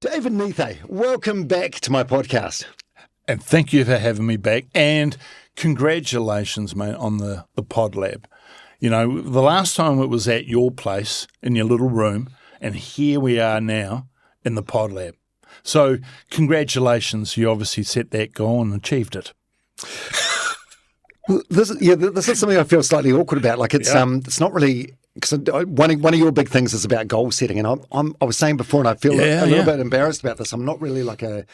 David Niethe, welcome back to my podcast. And thank you for having me back. And congratulations, mate, on the PodLab. You know, the last time it was at your place in your little room, and here we are now in the PodLab. So congratulations, you obviously set that goal and achieved it. This is something I feel slightly awkward about. Like it's not really, because one of your big things is about goal setting, and I was saying before, and I feel a little bit embarrassed about this. I'm not really like a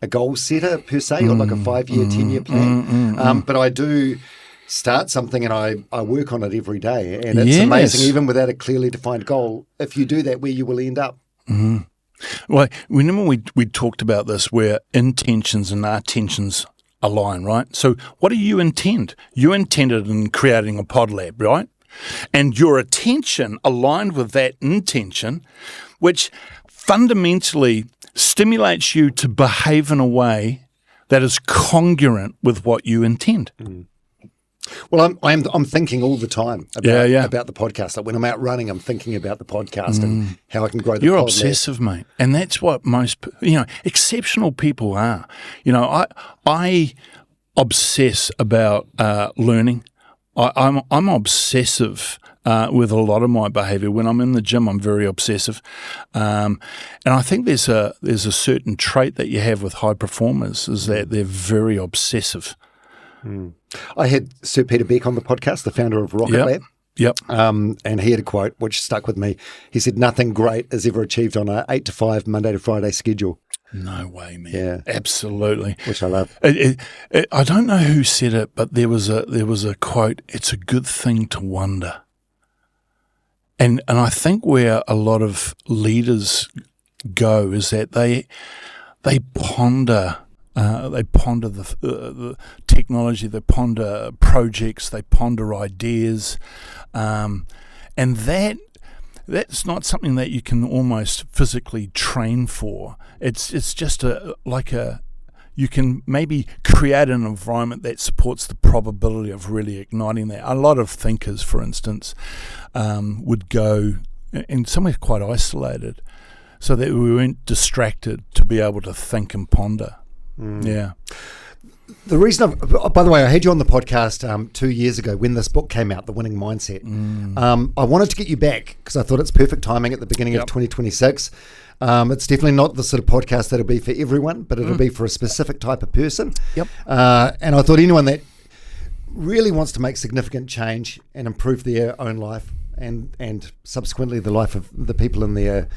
goal setter per se, or like a 5-year, 10-year plan, but I do start something and I work on it every day, and it's amazing, even without a clearly defined goal, if you do that, where you will end up. Mm-hmm. Well, remember we talked about this, where intentions and attentions align, right? So what do you intend? You intended in creating a PodLab, right? And your attention aligned with that intention, which fundamentally stimulates you to behave in a way that is congruent with what you intend. Mm. Well, I'm thinking all the time about the podcast. Like when I'm out running, I'm thinking about the podcast and how I can grow the podcast. You're obsessive, mate. And that's what most, exceptional people are. You know, I obsess about learning. I'm obsessive with a lot of my behaviour. When I'm in the gym, I'm very obsessive. And I think there's a certain trait that you have with high performers, is that they're very obsessive. Mm. I had Sir Peter Beck on the podcast, the founder of Rocket Lab. Yep. And he had a quote which stuck with me. He said, "Nothing great is ever achieved on a 8 to 5 Monday to Friday schedule." No way, man. Yeah, absolutely. Which I love. I don't know who said it, but there was a quote. It's a good thing to wonder. And I think where a lot of leaders go is that they ponder. They ponder the technology, they ponder projects, they ponder ideas, and that's not something that you can almost physically train for. It's just you can maybe create an environment that supports the probability of really igniting that. A lot of thinkers, for instance, would go in somewhere quite isolated, so that we weren't distracted to be able to think and ponder. Yeah. The reason by the way, I had you on the podcast 2 years ago when this book came out, The Winning Mindset. I wanted to get you back because I thought it's perfect timing at the beginning of 2026. It's definitely not the sort of podcast that'll be for everyone, but it'll be for a specific type of person. Yep. And I thought anyone that really wants to make significant change and improve their own life and subsequently the life of the people in their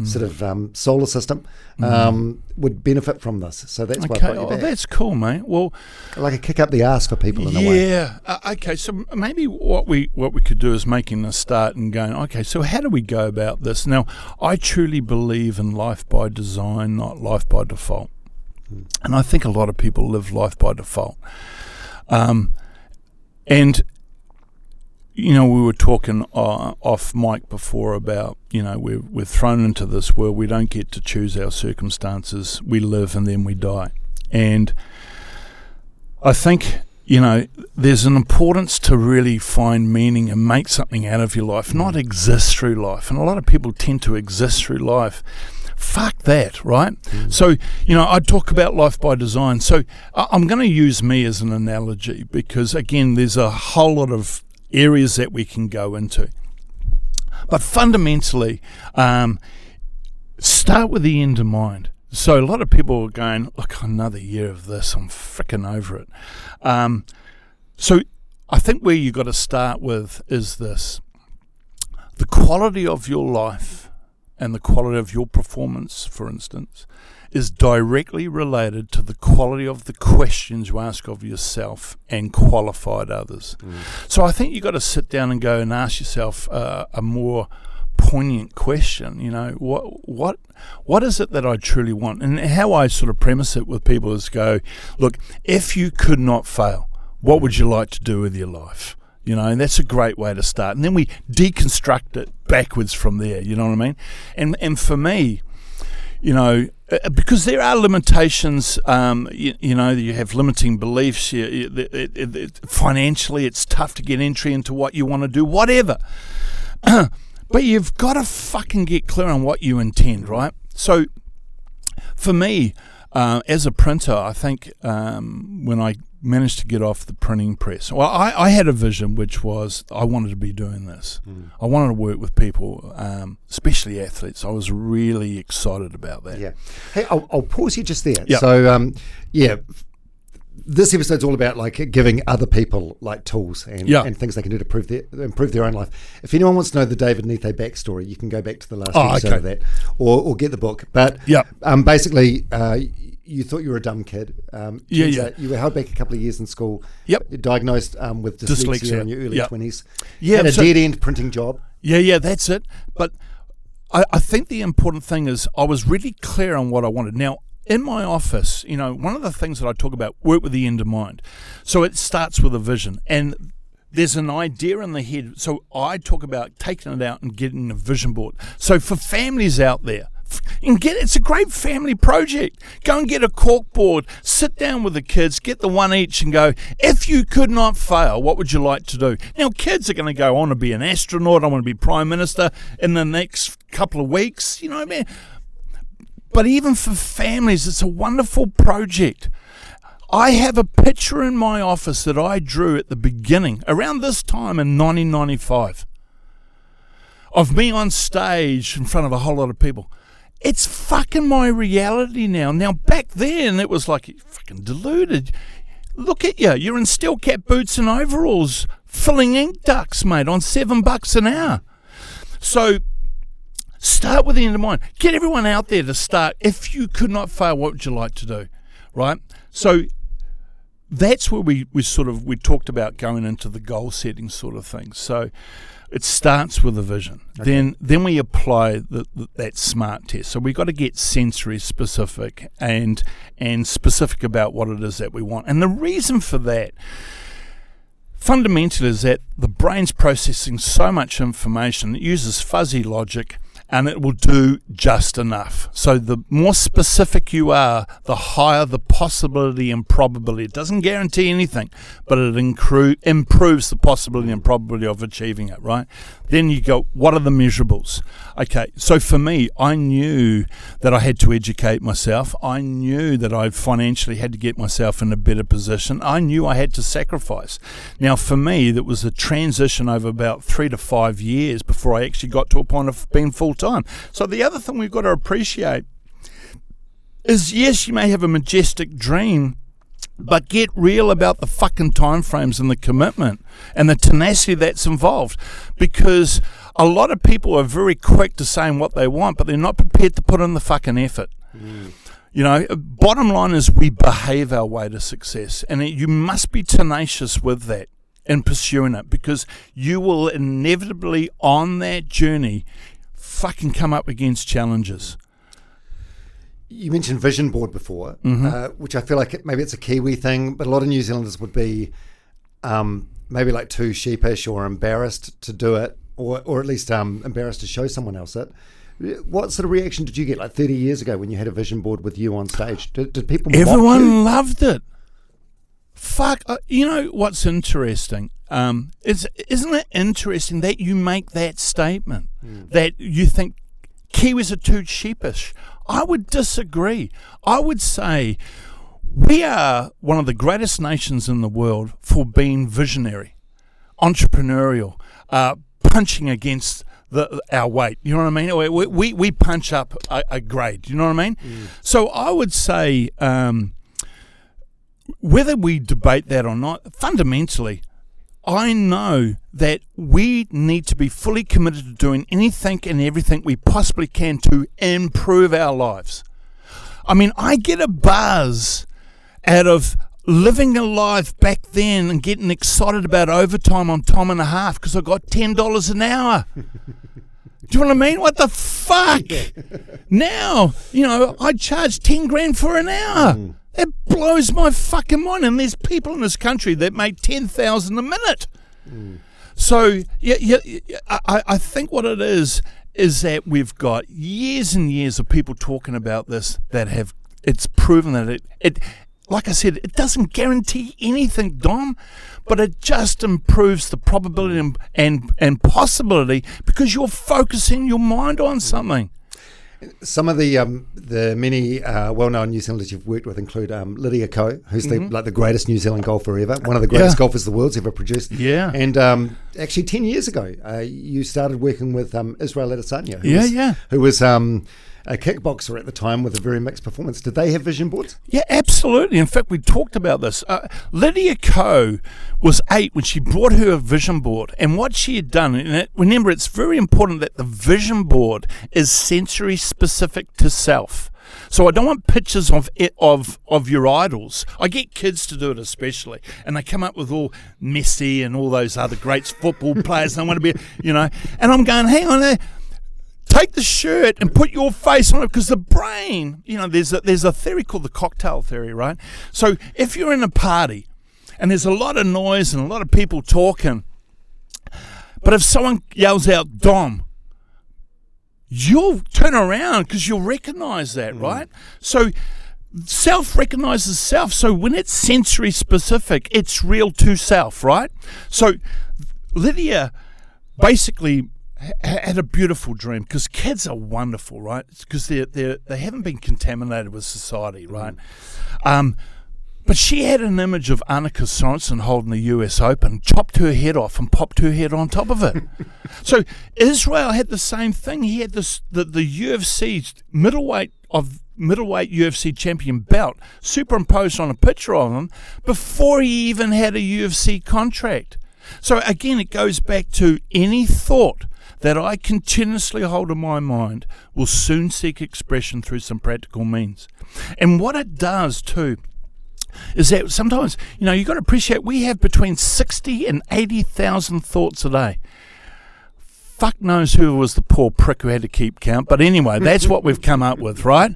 sort of solar system would benefit from this. So that's why I brought you back. That's cool, mate. Well, like a kick up the arse for people in a way. Yeah. Okay. So maybe what we could do is making a start and going, okay, so how do we go about this? Now, I truly believe in life by design, not life by default. And I think a lot of people live life by default. And we were talking off mic before about, we're thrown into this world. We don't get to choose our circumstances. We live and then we die. And I think, there's an importance to really find meaning and make something out of your life, not exist through life. And a lot of people tend to exist through life. Fuck that, right? So, I talk about life by design. So I'm going to use me as an analogy because, again, there's a whole lot of areas that we can go into. But fundamentally, start with the end in mind. So a lot of people are going, look, another year of this, I'm freaking over it. So I think where you got to start with is this. The quality of your life and the quality of your performance, for instance, is directly related to the quality of the questions you ask of yourself and qualified others. So I think you've got to sit down and go and ask yourself a more poignant question. What is it that I truly want? And how I sort of premise it with people is go, look, if you could not fail, what would you like to do with your life? And that's a great way to start. And then we deconstruct it backwards from there, you know what I mean? And for me, because there are limitations, you have limiting beliefs. Financially, it's tough to get entry into what you want to do, whatever. But you've got to fucking get clear on what you intend, right? So For me, as a printer, I think when I managed to get off the printing press, well, I had a vision, which was I wanted to be doing this. I wanted to work with people, especially athletes. I was really excited about that. Yeah. Hey, I'll pause you just there. Yep. So, this episode's all about like giving other people like tools and things they can do to improve their own life. If anyone wants to know the David Niethe backstory, you can go back to the last episode of that, or get the book. But basically, you thought you were a dumb kid. You were held back a couple of years in school. Yep. You're diagnosed with dyslexia in your early 20s. Yeah. Had a dead-end printing job. Yeah, that's it. But I think the important thing is I was really clear on what I wanted. Now, in my office, one of the things that I talk about, work with the end in mind. So it starts with a vision, and there's an idea in the head. So I talk about taking it out and getting a vision board. So for families out there, it's a great family project. Go and get a cork board, sit down with the kids, get the one each and go, if you could not fail, what would you like to do? Now, kids are going to go on to be an astronaut. I want to be Prime Minister in the next couple of weeks. But even for families, it's a wonderful project. I have a picture in my office that I drew at the beginning, around this time in 1995, of me on stage in front of a whole lot of people. It's fucking my reality now. Now, back then, it was like, you're fucking deluded. Look at you. You're in steel cap boots and overalls, filling ink ducts, mate, on $7 an hour. So start with the end in mind. Get everyone out there to start. If you could not fail, what would you like to do? Right? So that's where we talked about going into the goal setting sort of thing. So it starts with a vision. Okay. Then we apply that SMART test. So we've got to get sensory specific and specific about what it is that we want. And the reason for that fundamentally is that the brain's processing so much information, it uses fuzzy logic, and it will do just enough. So the more specific you are, the higher the possibility and probability. It doesn't guarantee anything, but it improves the possibility and probability of achieving it, right? Then you go, what are the measurables? Okay, so for me, I knew that I had to educate myself. I knew that I financially had to get myself in a better position. I knew I had to sacrifice. Now, for me, that was a transition over about 3 to 5 years before I actually got to a point of being full-time. So the other thing we've got to appreciate is, yes, you may have a majestic dream, but get real about the fucking timeframes and the commitment and the tenacity that's involved, because a lot of people are very quick to saying what they want, but they're not prepared to put in the fucking effort. Bottom line is we behave our way to success, and you must be tenacious with that in pursuing it, because you will inevitably on that journey fucking come up against challenges. You mentioned vision board before, which I feel like maybe it's a Kiwi thing, but a lot of New Zealanders would be maybe like too sheepish or embarrassed to do it, or at least embarrassed to show someone else it. What sort of reaction did you get like 30 years ago when you had a vision board with you on stage? Did people mock you? Everyone loved it. Fuck, you know what's interesting? Isn't it interesting that you make that statement, that you think Kiwis are too sheepish? I would disagree. I would say we are one of the greatest nations in the world for being visionary, entrepreneurial, punching against our weight. You know what I mean? We punch up a grade. You know what I mean? So I would say, whether we debate that or not, fundamentally, I know that we need to be fully committed to doing anything and everything we possibly can to improve our lives. I mean, I get a buzz out of living a life back then and getting excited about overtime on time and a half because I got $10 an hour. Do you know what I mean? What the fuck? Now, I charge 10 grand for an hour. It blows my fucking mind. And there's people in this country that make 10,000 a minute. So, I think what it is that we've got years and years of people talking about this that it's proven that it like I said, it doesn't guarantee anything, Dom, but it just improves the probability and possibility because you're focusing your mind on something. Some of the many well-known New Zealanders you've worked with include Lydia Ko, who's the greatest New Zealand golfer ever, one of the greatest golfers the world's ever produced. Yeah. And actually 10 years ago, you started working with Israel Adesanya, who was a kickboxer at the time with a very mixed performance. Did they have vision boards? Yeah, absolutely. In fact, we talked about this. Lydia Ko was 8 when she brought her a vision board, and what she had done, and remember, it's very important that the vision board is sensory specific to self. So I don't want pictures of your idols. I get kids to do it especially, and they come up with all Messi and all those other great football players, and I want to be, and I'm going, hang on there. Take the shirt and put your face on it, because the brain, there's a theory called the cocktail theory, right? So if you're in a party and there's a lot of noise and a lot of people talking, but if someone yells out "Dom," you'll turn around because you'll recognize that, right? So self recognizes self. So when it's sensory specific, it's real to self, right? So Lydia basically had a beautiful dream, because kids are wonderful, right? Because they haven't been contaminated with society, right? But she had an image of Annika Sorensen holding the US Open, chopped her head off and popped her head on top of it. So Israel had the same thing. He had the UFC middleweight UFC champion belt superimposed on a picture of him before he even had a UFC contract. So again, it goes back to any thought that I continuously hold in my mind will soon seek expression through some practical means. And what it does too is that sometimes, you've got to appreciate we have between 60 and 80,000 thoughts a day. Fuck knows who was the poor prick who had to keep count, but anyway, that's what we've come up with, right?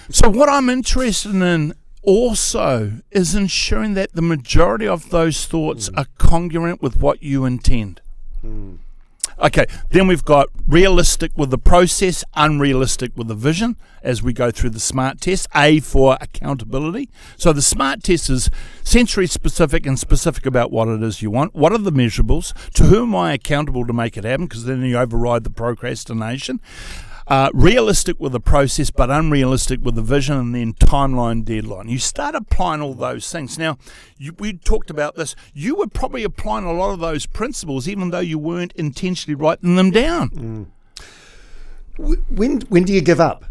So what I'm interested in also is ensuring that the majority of those thoughts are congruent with what you intend. Okay, then we've got realistic with the process, unrealistic with the vision, as we go through the SMART test. A for accountability. So the SMART test is sensory specific and specific about what it is you want. What are the measurables? To whom am I accountable to make it happen? Because then you override the procrastination. Realistic with the process, but unrealistic with the vision, and then timeline, deadline. You start applying all those things. Now, we talked about this. You were probably applying a lot of those principles, even though you weren't intentionally writing them down. When do you give up?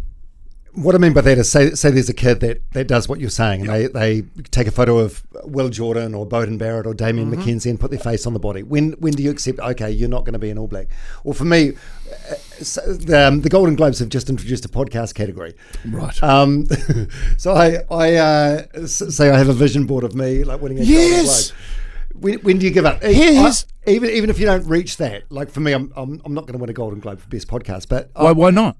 What I mean by that is, say there's a kid that does what you're saying, and they take a photo of Will Jordan or Bowden Barrett or Damien McKenzie and put their face on the body. When do you accept, okay, you're not going to be an All Black? Or for me, the Golden Globes have just introduced a podcast category. Right. So I say I have a vision board of me like winning a Golden Globe. When do you give up? Even if you don't reach that, like for me, I'm not going to win a Golden Globe for Best Podcast, but why not?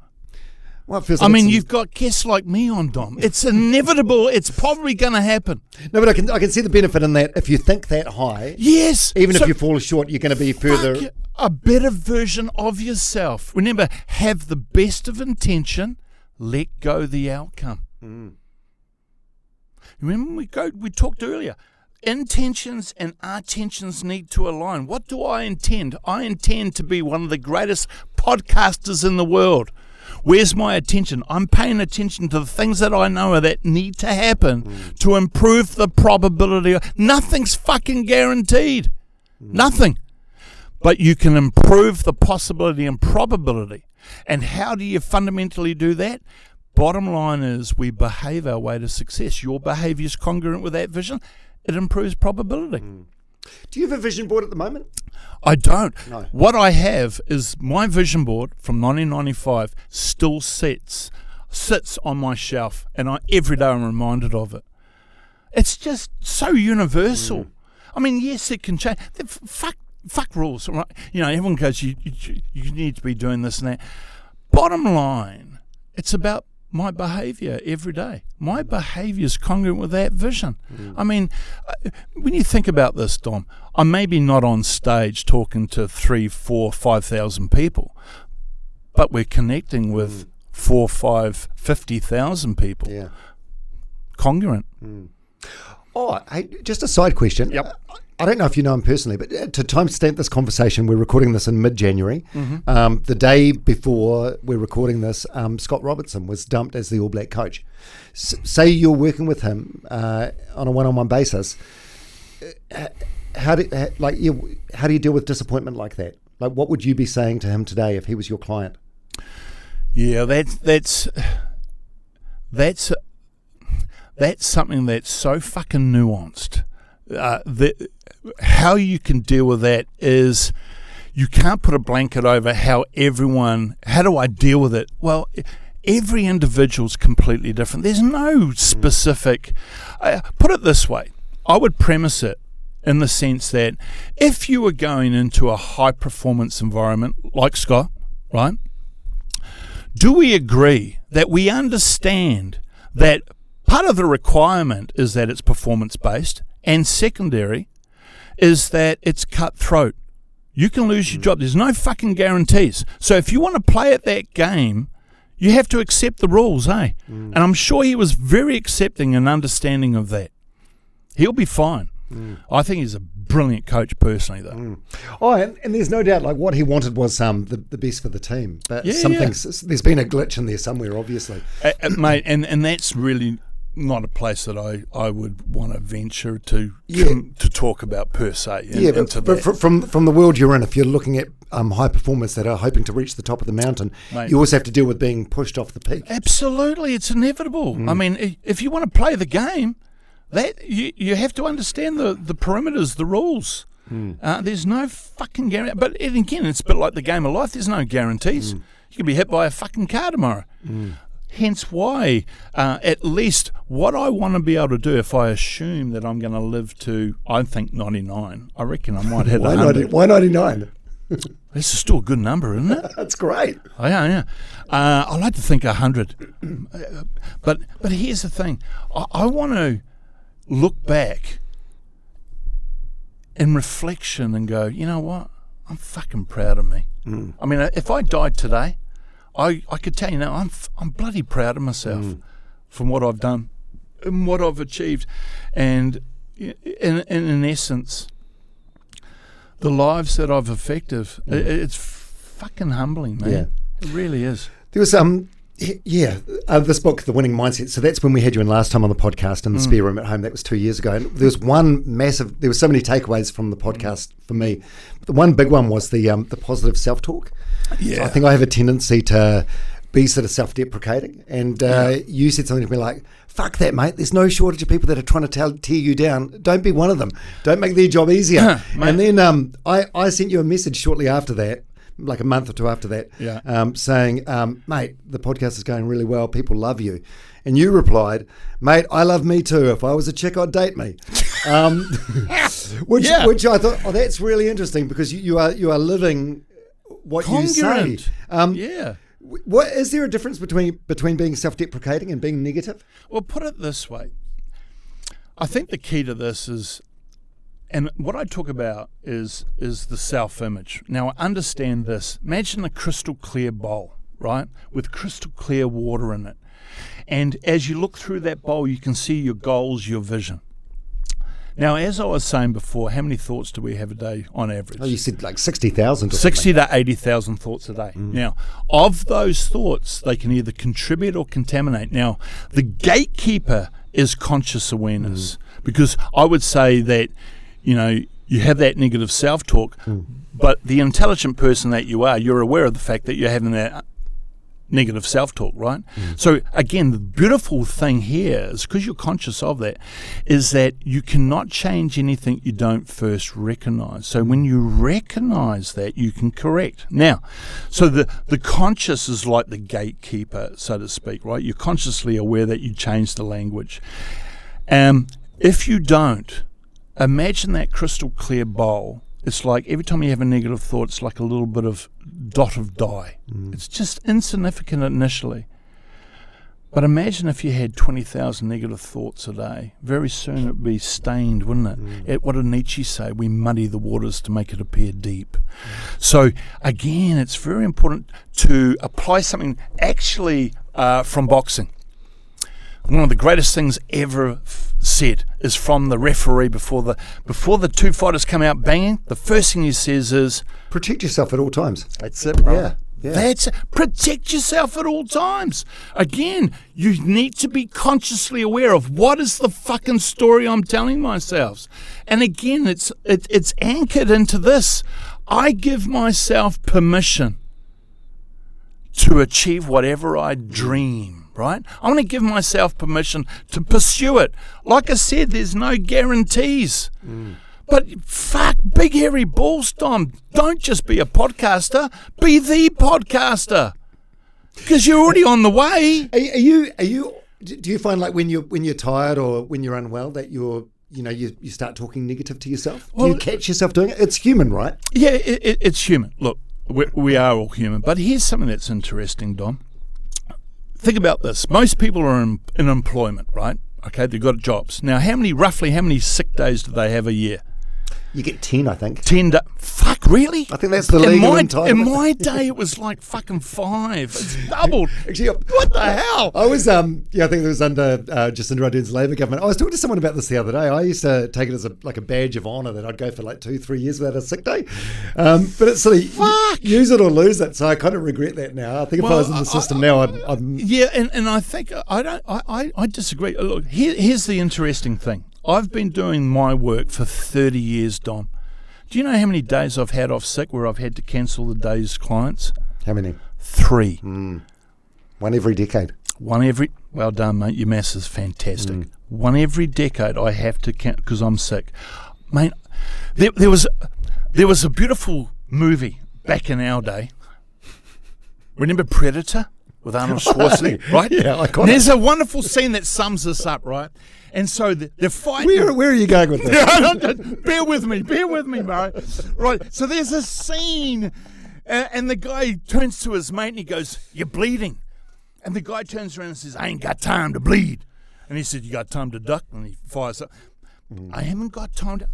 Well, it feels like you've got guests like me on, Dom. It's inevitable. It's probably going to happen. No, but I can see the benefit in that. If you think that high, yes, even if you fall short, you're going to be further. A better version of yourself. Remember, have the best of intention. Let go the outcome. Remember, we talked earlier. Intentions and attentions need to align. What do I intend? I intend to be one of the greatest podcasters in the world. Where's my attention? I'm paying attention to the things that I know that need to happen to improve the probability. Nothing's fucking guaranteed. Nothing. But you can improve the possibility and probability. And how do you fundamentally do that? Bottom line is we behave our way to success. Your behaviour is congruent with that vision. It improves probability. Do you have a vision board at the moment? I don't. No. What I have is my vision board from 1995 still sits on my shelf, and every day I'm reminded of it. It's just so universal. I mean, yes, it can change. Fuck rules, right? Everyone goes, you need to be doing this and that. Bottom line, it's about my behaviour every day. My behaviour is congruent with that vision. I mean, when you think about this, Dom, I'm maybe not on stage talking to 3, 4, 5,000 people, but we're connecting with 4, 5, 50,000 people. Yeah. Congruent. Oh, hey, just a side question. Yep. I don't know if you know him personally, but to timestamp this conversation, we're recording this in mid-January. The day before we're recording this, Scott Robertson was dumped as the All Black coach. Say you're working with him on a one-on-one basis. How do you deal with disappointment like that? Like, what would you be saying to him today if he was your client? Yeah, that's something that's so fucking nuanced. How you can deal with that is you can't put a blanket over how do I deal with it? Well, every individual's completely different. There's no specific. Put it this way, I would premise it in the sense that if you were going into a high performance environment like Scott, right? Do we agree that we understand that part of the requirement is that it's performance based, and secondary is that it's cutthroat? You can lose your job. There's no fucking guarantees. So if you want to play at that game, you have to accept the rules, eh? And I'm sure he was very accepting and understanding of that. He'll be fine. I think he's a brilliant coach personally, though. Oh, and there's no doubt, like, what he wanted was the best for the team. But there's been a glitch in there somewhere, obviously. Mate, and that's really not a place that I would want to venture to talk about per se. But from the world you're in, if you're looking at high performers that are hoping to reach the top of the mountain, mate, you also have to deal with being pushed off the peak. Absolutely, it's inevitable. I mean, if you want to play the game, that you have to understand the perimeters, the rules. There's no fucking guarantee. But again, it's a bit like the game of life. There's no guarantees. You could be hit by a fucking car tomorrow. Hence why, at least what I want to be able to do, if I assume that I'm going to live to, I think 99, I reckon I might hit 100. Why 99? This is still a good number, isn't it? That's great. Oh, yeah. I like to think 100. But here's the thing. I want to look back in reflection and go, you know what? I'm fucking proud of me. I mean, if I died today, I could tell you now, I'm bloody proud of myself from what I've done and what I've achieved. And in essence, the lives that I've affected, it's fucking humbling, man. Yeah. It really is. There was this book, The Winning Mindset. So that's when we had you in last time on the podcast in the spare room at home. That was 2 years ago. And there was there were so many takeaways from the podcast for me. But the one big one was the positive self-talk. Yeah. So I think I have a tendency to be sort of self-deprecating. And you said something to me like, fuck that, mate. There's no shortage of people that are trying to tear you down. Don't be one of them. Don't make their job easier. And then I sent you a message shortly after that, like a month or two after that, saying, mate, the podcast is going really well. People love you. And you replied, mate, I love me too. If I was a chick, I'd date me. Which I thought, that's really interesting because you are living what congruent. You say. What is there a difference between being self-deprecating and being negative? Well, put it this way. I think the key to this is, and what I talk about is the self-image. Now, I understand this. Imagine a crystal clear bowl, right, with crystal clear water in it. And as you look through that bowl, you can see your goals, your vision. Now, as I was saying before, how many thoughts do we have a day on average? Oh, you said like 60,000. 60 to 80,000 thoughts a day. Now, of those thoughts, they can either contribute or contaminate. Now, the gatekeeper is conscious awareness, because I would say that, you know, you have that negative self-talk, but the intelligent person that you are, you're aware of the fact that you're having that negative self-talk, right? So again, the beautiful thing here is, because you're conscious of that, is that you cannot change anything you don't first recognize. So when you recognize that, you can correct. Now, so the conscious is like the gatekeeper, so to speak, right? You're consciously aware that you change the language. If you don't, imagine that crystal clear bowl. It's like every time you have a negative thought, it's like a little bit of dot of dye. It's just insignificant initially. But imagine if you had 20,000 negative thoughts a day. Very soon it would be stained, wouldn't it? What did Nietzsche say? We muddy the waters to make it appear deep. So again, it's very important to apply something actually from boxing. One of the greatest things ever said is from the referee before the two fighters come out banging. The first thing he says is, protect yourself at all times. "That's it, bro." Yeah. That's protect yourself at all times. Again, you need to be consciously aware of what is the fucking story I'm telling myself. And again, it's anchored into this. I give myself permission to achieve whatever I dream, right? I want to give myself permission to pursue it. Like I said, there's no guarantees. But fuck, big hairy balls, Tom. Don't just be a podcaster. Be the podcaster, because you're already on the way. Are you? Do you find like when you're tired or when you're unwell that you start talking negative to yourself? Do you catch yourself doing it? It's human, right? Yeah, it's human. Look, we are all human. But here's something that's interesting, Dom. Think about this. Most people are in employment, right? Okay, they've got jobs. Now, roughly how many sick days do they have a year? You get 10, I think. 10 Fuck, really? I think that's the legal entitlement. In my day, it was like fucking 5. It's doubled. Actually, what the hell? I was, I think it was under Jacinda Ardern's Labor government. I was talking to someone about this the other day. I used to take it as a badge of honour that I'd go for like 2-3 years without a sick day. But it's sort of use it or lose it. So I kind of regret that now. I think if I was in the system now, I'd yeah, and I think I disagree. Look, here's the interesting thing. I've been doing my work for 30 years, Dom. Do you know how many days I've had off sick where I've had to cancel the day's clients? How many? 3. One every decade. Well done, mate. Your maths is fantastic. One every decade I have to cancel because I'm sick. Mate, there was a beautiful movie back in our day. Remember Predator with Arnold Schwarzenegger, right? Yeah, I got There's a wonderful scene that sums this up, right? And so they're fighting. Where are you going with this? Bear with me, Murray. Right, so there's a scene, and the guy turns to his mate and he goes, "You're bleeding." And the guy turns around and says, "I ain't got time to bleed." And he said, "You got time to duck?" And he fires up. I haven't got time to...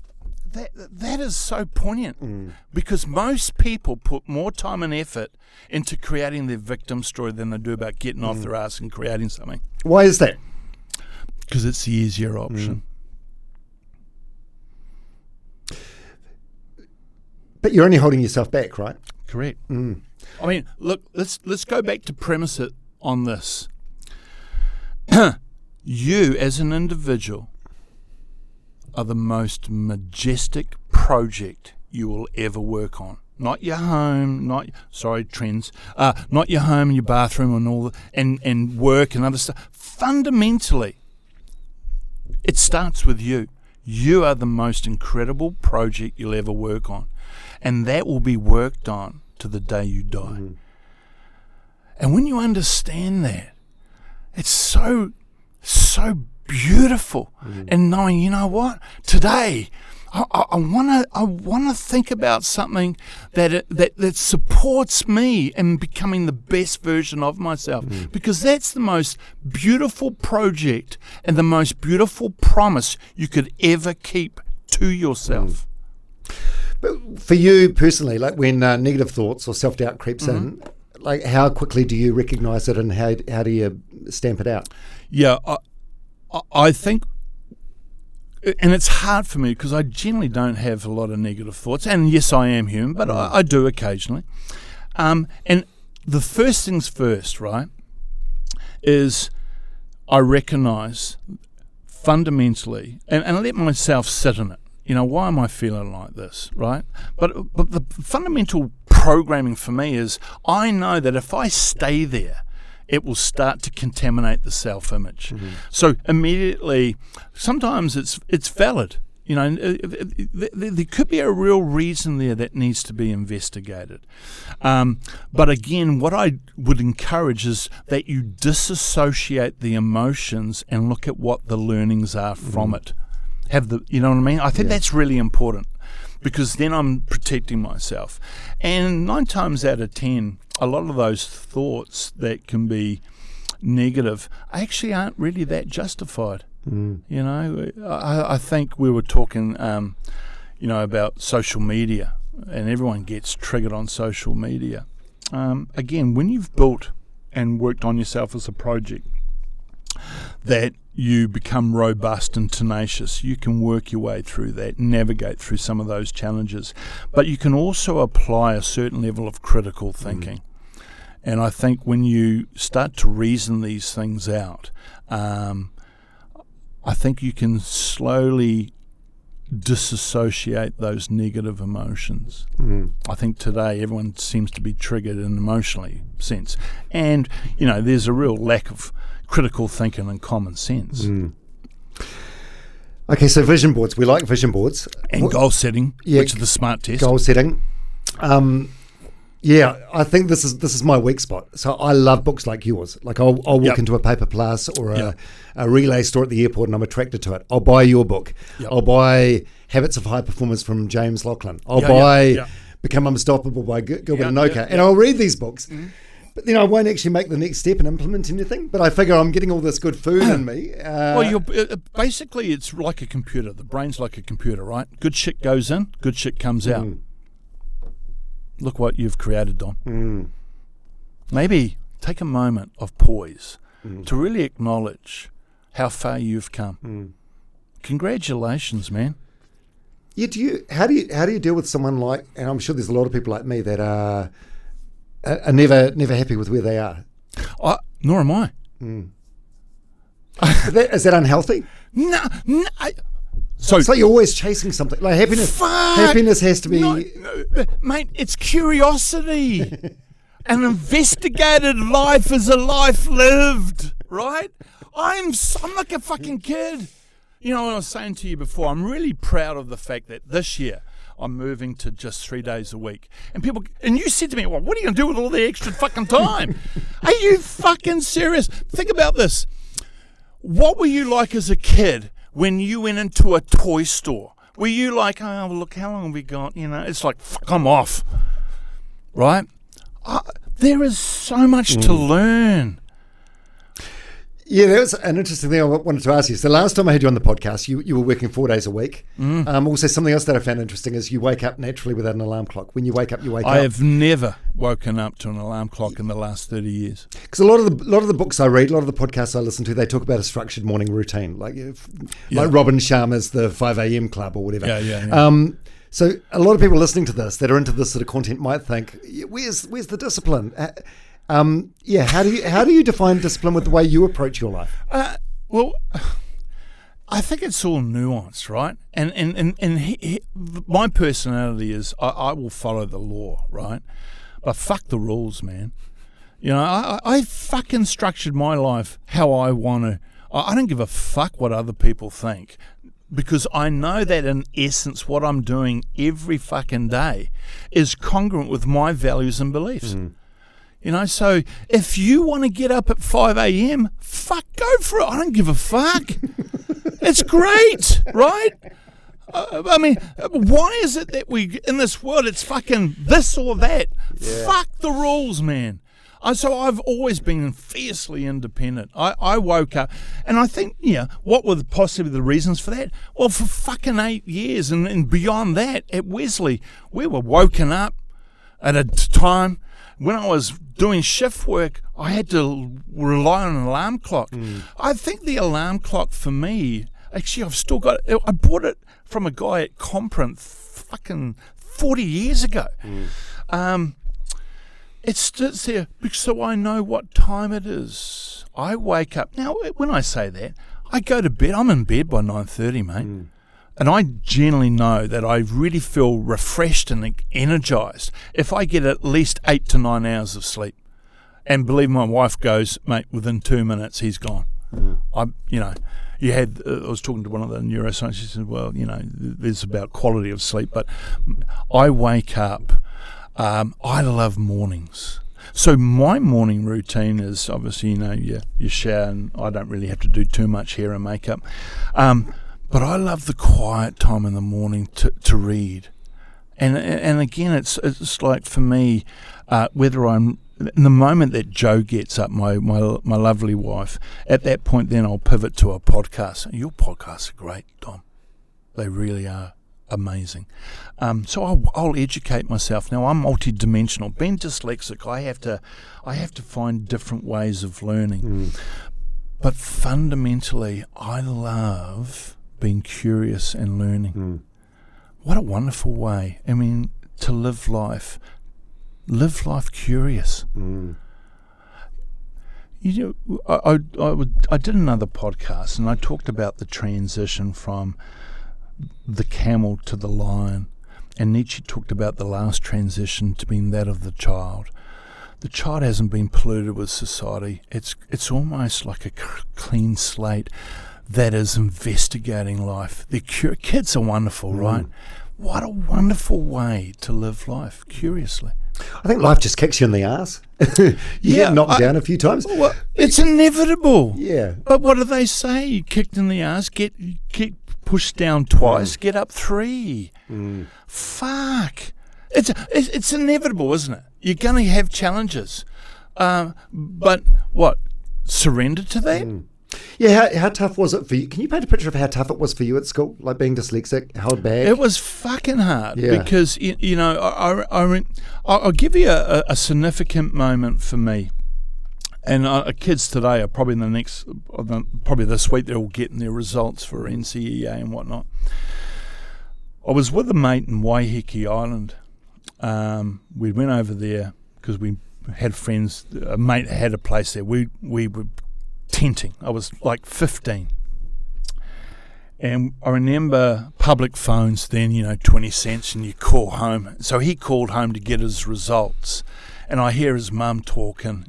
That is so poignant because most people put more time and effort into creating their victim story than they do about getting off their ass and creating something. Why is that? Because it's the easier option. But you're only holding yourself back, right? Correct. I mean, look, let's go back to premise it on this. You, as an individual, are the most majestic project you will ever work on. Not your home, not your home and your bathroom and all and work and other stuff. Fundamentally, it starts with you. You are the most incredible project you'll ever work on. And that will be worked on to the day you die. And when you understand that, it's so beautiful. And knowing, you know what, today I want to think about something that supports me in becoming the best version of myself, because that's the most beautiful project and the most beautiful promise you could ever keep to yourself. But for you personally, like when negative thoughts or self-doubt creeps in, like how quickly do you recognise it and how do you stamp it out? Yeah, I think, and it's hard for me because I generally don't have a lot of negative thoughts. And yes, I am human, but I do occasionally. And the first things first, right, is I recognise fundamentally, and I let myself sit in it. You know, why am I feeling like this, right? But the fundamental programming for me is I know that if I stay there, it will start to contaminate the self-image. So immediately, sometimes it's valid. You know, there could be a real reason there that needs to be investigated. But again, what I would encourage is that you disassociate the emotions and look at what the learnings are from it. You know what I mean? I think that's really important because then I'm protecting myself. And 9 times out of 10, a lot of those thoughts that can be negative actually aren't really that justified. You know, I think we were talking, about social media, and everyone gets triggered on social media. Again, when you've built and worked on yourself as a project, that you become robust and tenacious. You can work your way through that, navigate through some of those challenges. But you can also apply a certain level of critical thinking. And I think when you start to reason these things out, I think you can slowly disassociate those negative emotions. I think today everyone seems to be triggered in an emotionally sense. And, there's a real lack of critical thinking and common sense. Okay, so vision boards. We like vision boards. And goal setting, which is the SMART test. Goal setting. I think this is my weak spot. So I love books like yours. Like I'll walk into a Paper Plus or a relay store at the airport and I'm attracted to it. I'll buy your book. I'll buy Habits of High Performance from James Laughlin. I'll buy Become Unstoppable by Gilbert Anoka. And I'll read these books. But then I won't actually make the next step and implement anything. But I figure I'm getting all this good food in me. Basically, it's like a computer. The brain's like a computer, right? Good shit goes in, good shit comes out. Look what you've created, Don. Maybe take a moment of poise to really acknowledge how far you've come. Congratulations, man. Yeah, how do you deal with someone like, and I'm sure there's a lot of people like me that are never happy with where they are. Nor am I. Is that unhealthy? No. So it's like you're always chasing something. Like happiness has to be... No, mate, it's curiosity. An investigated life is a life lived, right? I'm like a fucking kid. What I was saying to you before, I'm really proud of the fact that this year I'm moving to just 3 days a week. And you said to me, well, what are you going to do with all the extra fucking time? Are you fucking serious? Think about this. What were you like as a kid when you went into a toy store? Were you like, oh, look, how long have we got? It's like, fuck, I'm off. Right? There is so much to learn. Yeah, that was an interesting thing I wanted to ask you. So last time I had you on the podcast, you were working 4 days a week. Also, something else that I found interesting is you wake up naturally without an alarm clock. When you wake up, you wake up. I have never woken up to an alarm clock in the last 30 years. Because a lot of the books I read, a lot of the podcasts I listen to, they talk about a structured morning routine, like Robin Sharma's the 5 a.m. club or whatever. So a lot of people listening to this that are into this sort of content might think, where's the discipline? How do you define discipline with the way you approach your life? Well, I think it's all nuanced, right? And my personality is I will follow the law, right? But fuck the rules, man. I fucking structured my life how I want to. I don't give a fuck what other people think, because I know that in essence what I'm doing every fucking day is congruent with my values and beliefs. So if you want to get up at 5 a.m., fuck, go for it. I don't give a fuck. It's great, right? Why is it that in this world, it's fucking this or that? Yeah. Fuck the rules, man. So I've always been fiercely independent. I woke up, and I think, what were possibly the reasons for that? Well, for fucking 8 years and beyond that, at Wesley, we were woken up at a time when I was doing shift work, I had to rely on an alarm clock. I think the alarm clock for me, actually I've still got it. I bought it from a guy at Comprint fucking 40 years ago. It sits there so I know what time it is. I wake up. Now, when I say that, I go to bed. I'm in bed by 9:30, mate. And I generally know that I really feel refreshed and energised if I get at least 8 to 9 hours of sleep. And believe my wife goes, mate, within 2 minutes, he's gone. I was talking to one of the neuroscientists, she said, well, there's about quality of sleep, but I wake up, I love mornings. So my morning routine is obviously, you shower, and I don't really have to do too much hair and makeup. But I love the quiet time in the morning to read. And again, it's like for me, whether I'm in the moment that Joe gets up, my lovely wife, at that point then I'll pivot to a podcast. Your podcasts are great, Dom. They really are amazing. So I'll educate myself. Now I'm multidimensional. Being dyslexic, I have to find different ways of learning. But fundamentally, I love being curious and learning. What a wonderful way, I mean, to live life. Live life curious. You know, I did another podcast and I talked about the transition from the camel to the lion, and Nietzsche talked about the last transition to being that of the child. The child hasn't been polluted with society. It's almost like a clean slate that is investigating life. Kids are wonderful, right? What a wonderful way to live life curiously. I think life just kicks you in the ass. You get knocked down a few times. Well, it's inevitable. Yeah. But what do they say? You kicked in the ass, get pushed down twice, get up 3. Fuck. It's inevitable, isn't it? You're going to have challenges. But what? Surrender to that? Yeah, how tough was it for you? Can you paint a picture of how tough it was for you at school, like being dyslexic, held back? It was fucking hard because, you know, I'll give you a significant moment for me. And kids today are probably probably this week, they're all getting their results for NCEA and whatnot. I was with a mate in Waiheke Island. We went over there because we had friends. A mate had a place there. We were tenting. I was like 15. And I remember public phones then, 20 cents, and you call home. So he called home to get his results. And I hear his mum talking,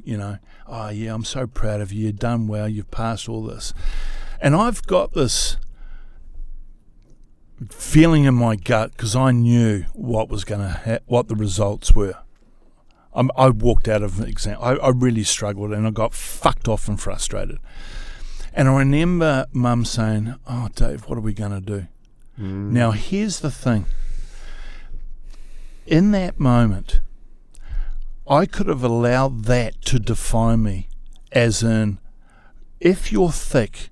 oh, yeah, I'm so proud of you. You've done well. You've passed all this. And I've got this feeling in my gut because I knew what the results were. I walked out of the exam. I really struggled and I got fucked off and frustrated. And I remember Mum saying, oh, Dave, what are we going to do? Now, here's the thing. In that moment, I could have allowed that to define me, as in, if you're thick,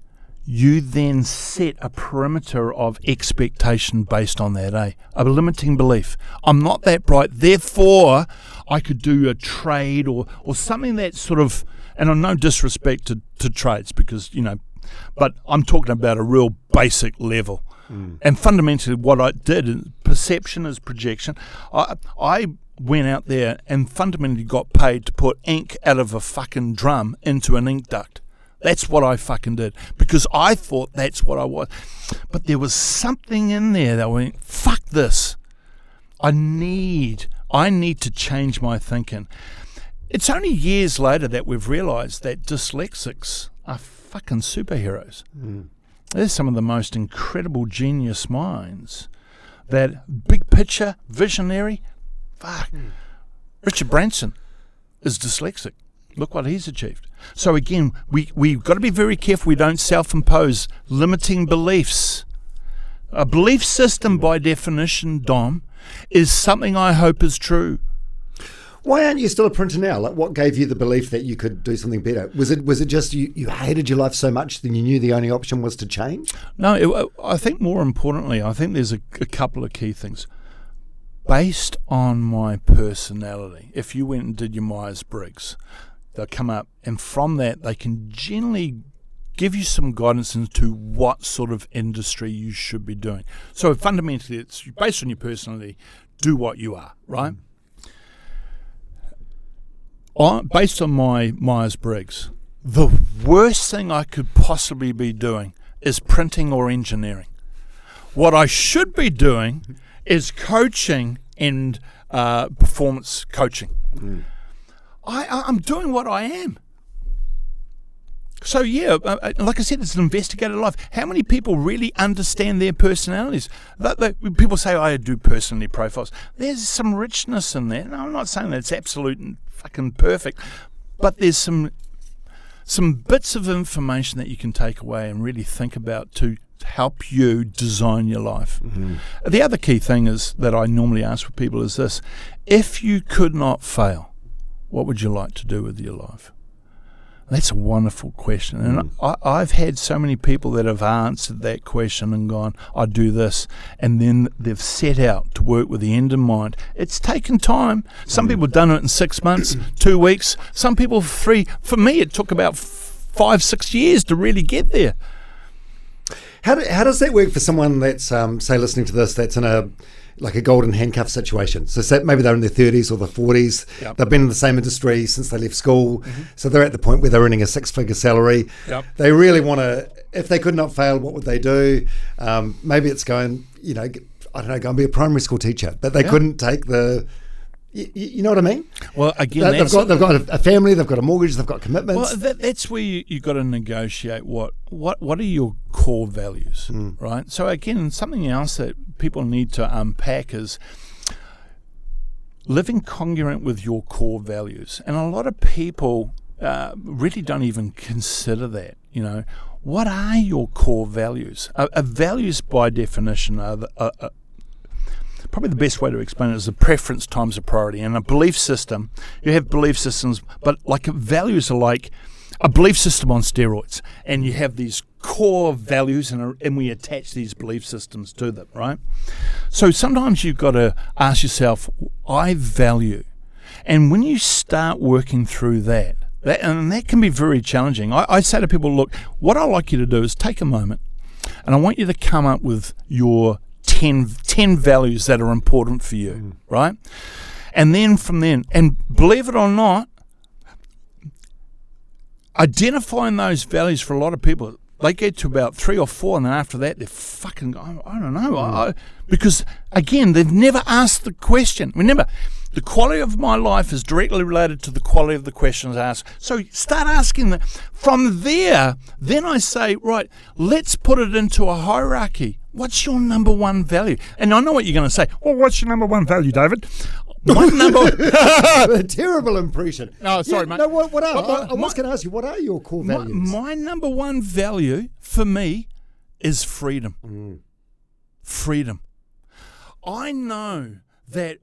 you then set a perimeter of expectation based on that, a limiting belief. I'm not that bright, therefore I could do a trade or something that sort of, and I'm no disrespect to trades because, but I'm talking about a real basic level. And fundamentally what I did, perception is projection. I went out there and fundamentally got paid to put ink out of a fucking drum into an ink duct. That's what I fucking did because I thought that's what I was. But there was something in there that went, fuck this. I need to change my thinking. It's only years later that we've realised that dyslexics are fucking superheroes. They're some of the most incredible genius minds. That big picture, visionary, fuck. Richard Branson is dyslexic. Look what he's achieved. So again, we've got to be very careful we don't self-impose limiting beliefs. A belief system, by definition, Dom, is something I hope is true. Why aren't you still a printer now? Like, what gave you the belief that you could do something better? Was it just you hated your life so much that you knew the only option was to change? No, I think more importantly, I think there's a couple of key things. Based on my personality, if you went and did your Myers-Briggs, they'll come up, and from that they can generally give you some guidance into what sort of industry you should be doing. So fundamentally, it's based on your personality, do what you are, right? Based on my Myers-Briggs, the worst thing I could possibly be doing is printing or engineering. What I should be doing is coaching and performance coaching. I'm doing what I am. So yeah, like I said, it's an investigated life. How many people really understand their personalities? People say, I do personality profiles. There's some richness in there. No, I'm not saying that it's absolute and fucking perfect, but there's some bits of information that you can take away and really think about to help you design your life. The other key thing is that I normally ask for people is this: if you could not fail, what would you like to do with your life? That's a wonderful question. And I've had so many people that have answered that question and gone, I do this. And then they've set out to work with the end in mind. It's taken time. Some people have done it in 6 months, 2 weeks. Some people 3. For me, it took about 5-6 years to really get there. How does that work for someone that's, say, listening to this, that's in a golden handcuff situation? So say maybe they're in their 30s or their 40s. Yep. They've been in the same industry since they left school. So they're at the point where they're earning a 6-figure salary. Yep. They really want to, if they could not fail, what would they do? Maybe it's going, I don't know, go and be a primary school teacher. But they couldn't take the... You know what I mean? Well, again, they've got a family, they've got a mortgage, they've got commitments. Well, that's where you got to negotiate what are your core values, right? So again, something else that people need to unpack is living congruent with your core values, and a lot of people really don't even consider that. What are your core values? Values, by definition, are probably the best way to explain it is a preference times a priority. And a belief system, you have belief systems, but values are like a belief system on steroids. And you have these core values and we attach these belief systems to them, right? So sometimes you've got to ask yourself, I value. And when you start working through that can be very challenging. I say to people, look, what I like you to do is take a moment and I want you to come up with your 10 values that are important for you, right? And then from then, and believe it or not, identifying those values for a lot of people, they get to about 3 or 4, and then after that, they're fucking, I don't know, because again, they've never asked the question. Remember, the quality of my life is directly related to the quality of the questions asked. So start asking them. From there, then I say, right, let's put it into a hierarchy. What's your number one value? And I know what you're going to say. Well, what's your number one value, David? My number... Terrible impression. Oh, sorry, mate. No, what are... I was going to ask you, what are your core values? My number one value, for me, is freedom. Freedom. I know that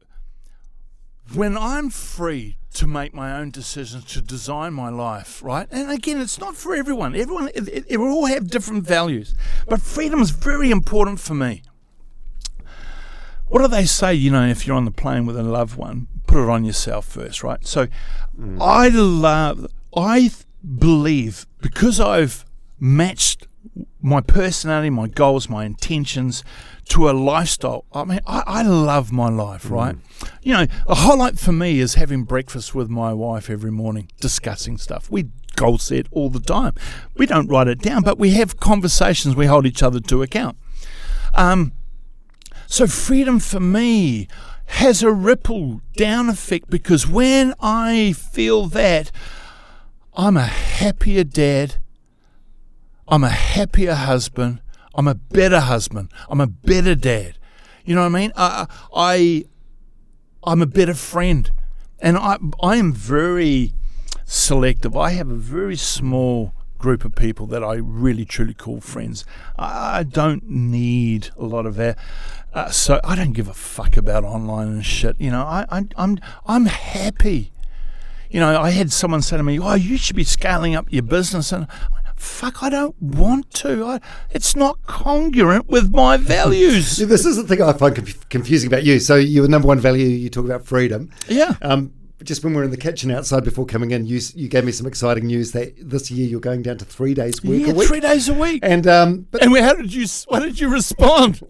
when I'm free to make my own decisions, to design my life, right? And again, it's not for everyone. It will all have different values. But freedom is very important for me. What do they say, if you're on the plane with a loved one, put it on yourself first, right? So I believe, because I've matched my personality, my goals, my intentions to a lifestyle. I mean, I love my life, right? A highlight for me is having breakfast with my wife every morning, discussing stuff. We goal set all the time. We don't write it down, but we have conversations. We hold each other to account. So freedom for me has a ripple down effect, because when I feel that, I'm a happier dad, I'm a happier husband, I'm a better husband, I'm a better dad. You know what I mean? I'm a better friend. And I am very selective. I have a very small group of people that I really truly call friends. I don't need a lot of that. So I don't give a fuck about online and shit. I'm happy. I had someone say to me, "Oh, you should be scaling up your business," and fuck, I don't want to. It's not congruent with my values. This is the thing I find confusing about you. So your number one value, you talk about freedom. Yeah. Just when we were in the kitchen outside before coming in, you gave me some exciting news that this year you're going down to 3 days work a week. 3 days a week. And how did you respond?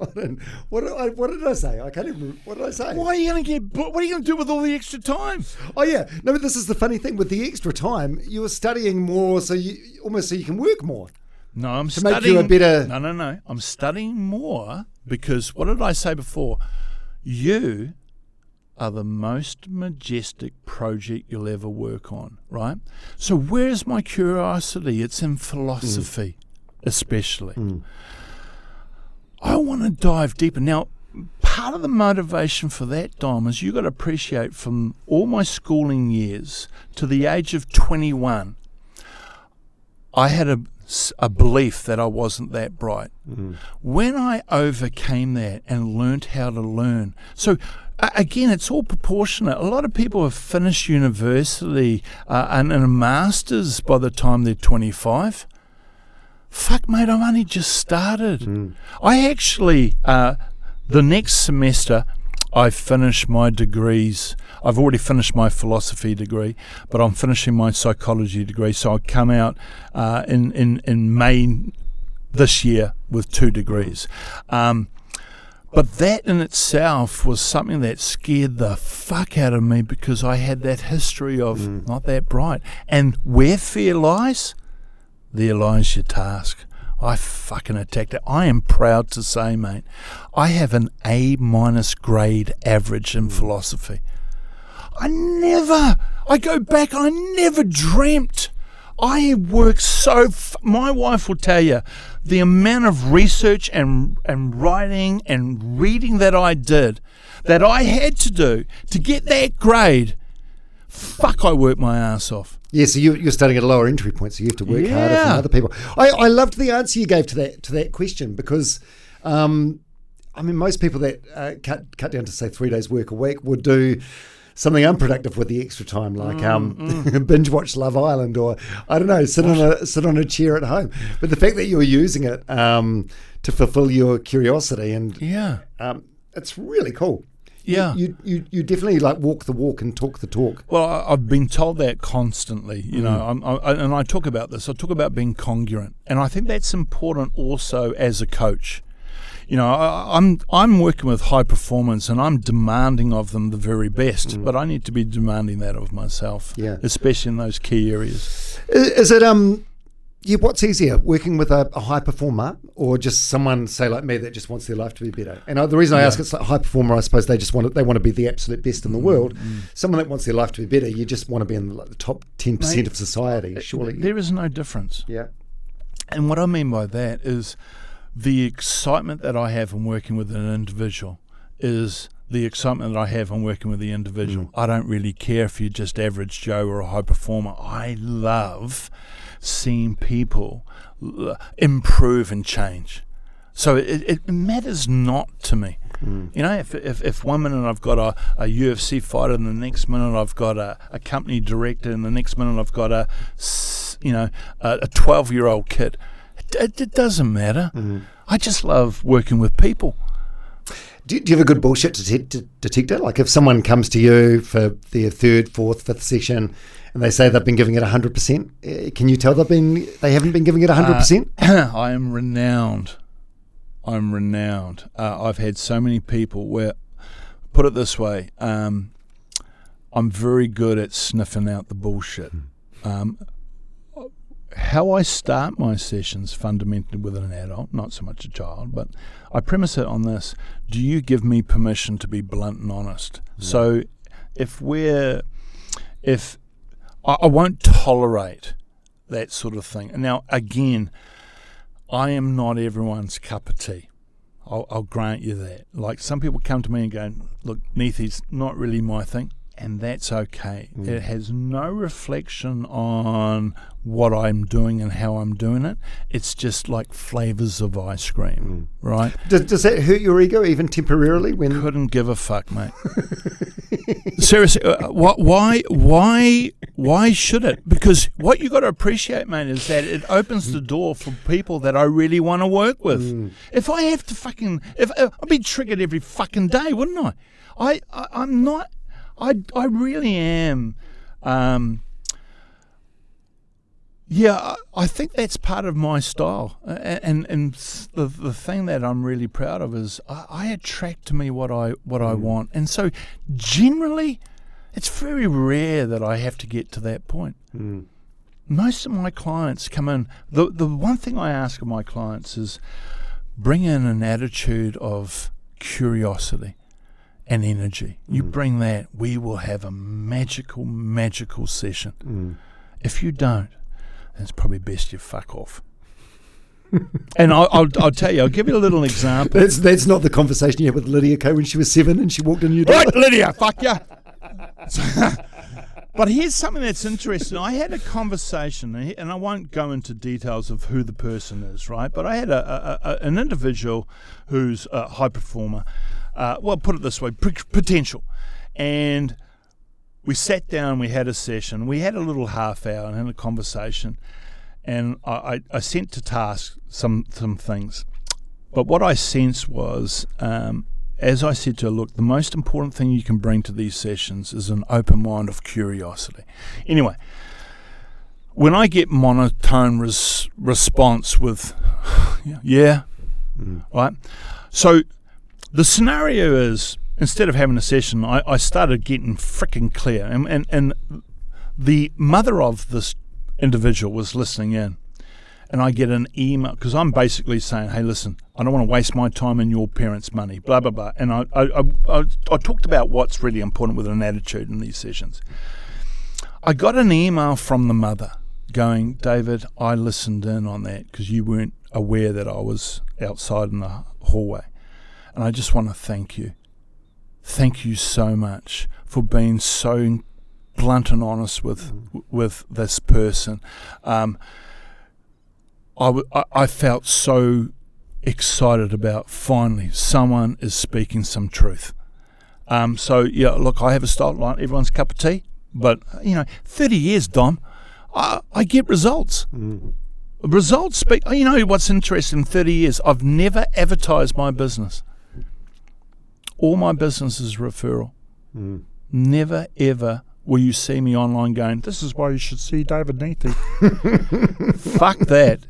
What did I say? I can't even. What did I say? What are you going to do with all the extra time? Oh yeah, no, but this is the funny thing with the extra time. You were studying more, so you can work more. No, I'm to studying. Make you a better. No. I'm studying more because what did I say before? You are the most majestic project you'll ever work on, right? So where's my curiosity? It's in philosophy, especially. I want to dive deeper. Now, part of the motivation for that, Dom, is you got to appreciate from all my schooling years to the age of 21, I had a belief that I wasn't that bright. When I overcame that and learned how to learn, so again, it's all proportionate. A lot of people have finished university and a master's by the time they're 25. Fuck, mate, I've only just started. I actually, the next semester, I finish my degrees. I've already finished my philosophy degree, but I'm finishing my psychology degree. So I come out in May this year with 2 degrees. But that in itself was something that scared the fuck out of me, because I had that history of not that bright. And where fear lies, there lies your task. I fucking attacked it. I am proud to say, mate, I have an A- grade average in philosophy. I go back, I never dreamt. I work my wife will tell you, the amount of research and writing and reading that I did, that I had to do to get that grade. Fuck, I worked my ass off. Yeah, so you're starting at a lower entry point, so you have to work harder than other people. I loved the answer you gave to that question, because most people that cut down to, say, 3 days work a week would do something unproductive with the extra time, like binge watch Love Island, or I don't know, sit on a chair at home. But the fact that you're using it to fulfill your curiosity, and it's really cool. Yeah, you definitely walk the walk and talk the talk. Well, I've been told that constantly. You know, and I talk about this. I talk about being congruent, and I think that's important also as a coach. You know, I'm working with high performance, and I'm demanding of them the very best, but I need to be demanding that of myself, especially in those key areas. Is it what's easier, working with a high performer, or just someone, say, like me, that just wants their life to be better? And the reason I ask, it's like high performer, I suppose they want to be the absolute best in the world. Someone that wants their life to be better, you just want to be in the top 10% of society, surely. There is no difference. Yeah. And what I mean by that is, the excitement that I have in working with an individual is the excitement that I have in working with the individual. I don't really care if you're just average Joe or a high performer. I love seeing people improve and change. So it matters not to me. You know, if 1 minute I've got a UFC fighter, and the next minute I've got a company director, and the next minute I've got a 12-year-old kid, it doesn't matter. I just love working with people. Do you have a good bullshit detector? Like, if someone comes to you for their 3rd, 4th, 5th session, and they say they've been giving it 100%, can you tell they haven't been giving it 100%? I am renowned. I've had so many people where, put it this way, I'm very good at sniffing out the bullshit. How I start my sessions fundamentally with an adult, not so much a child, but I premise it on this: do you give me permission to be blunt and honest? So if I won't tolerate that sort of thing. Now, again, I am not everyone's cup of tea. I'll grant you that. Like, some people come to me and go, look, Niethe's not really my thing. And that's okay. It has no reflection on what I'm doing and how I'm doing it. It's just like flavors of ice cream, right? Does that hurt your ego even temporarily? Couldn't give a fuck, mate. Seriously, why should it? Because what you got to appreciate, mate, is that it opens the door for people that I really want to work with. If I have to I'd be triggered every fucking day, wouldn't I? I'm not. I really am. I think that's part of my style. And the thing that I'm really proud of is I attract to me what I want. And so generally, it's very rare that I have to get to that point. Most of my clients come in. The one thing I ask of my clients is bring in an attitude of curiosity and energy. You bring that, we will have a magical session. If you don't, then it's probably best you fuck off. And I'll tell you, I'll give you a little example. That's not the conversation you had with Lydia Ko when she was 7 and she walked in your door. Right, Lydia, fuck ya. But here's something that's interesting. I had a conversation, and I won't go into details of who the person is, right? But I had an individual who's a high performer. Well, put it this way, potential. And we sat down, we had a session, we had a little half hour and had a conversation, and I sent to task some things. But what I sensed was as I said to her, look, the most important thing you can bring to these sessions is an open mind of curiosity. Anyway, when I get monotone response with, right? So the scenario is, instead of having a session, I started getting freaking clear. And the mother of this individual was listening in. And I get an email, because I'm basically saying, hey, listen, I don't want to waste my time and your parents' money, blah, blah, blah. And I talked about what's really important with an attitude in these sessions. I got an email from the mother going, David, I listened in on that because you weren't aware that I was outside in the hallway. And I just want to thank you. Thank you so much for being so blunt and honest with this person. I felt so excited about finally someone is speaking some truth. So, yeah, look, I have a style like everyone's cup of tea, but, 30 years, Dom, I get results. Results speak. You know what's interesting? 30 years, I've never advertised my business. All my business is referral. Never, ever will you see me online going, this is why you should see David Niethe. Fuck that.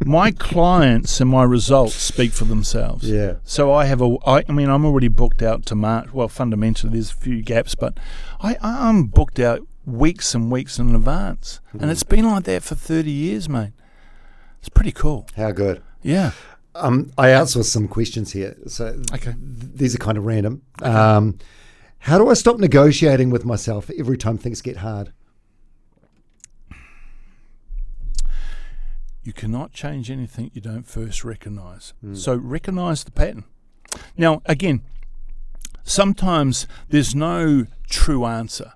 My clients and my results speak for themselves. Yeah. So I'm already booked out to March. Well, fundamentally, there's a few gaps, but I'm booked out weeks and weeks in advance. And it's been like that for 30 years, mate. It's pretty cool. How good. Yeah. I outsourced some questions here. So these are kind of random. Okay. How do I stop negotiating with myself every time things get hard? You cannot change anything you don't first recognise. So recognise the pattern. Now, again, sometimes there's no true answer.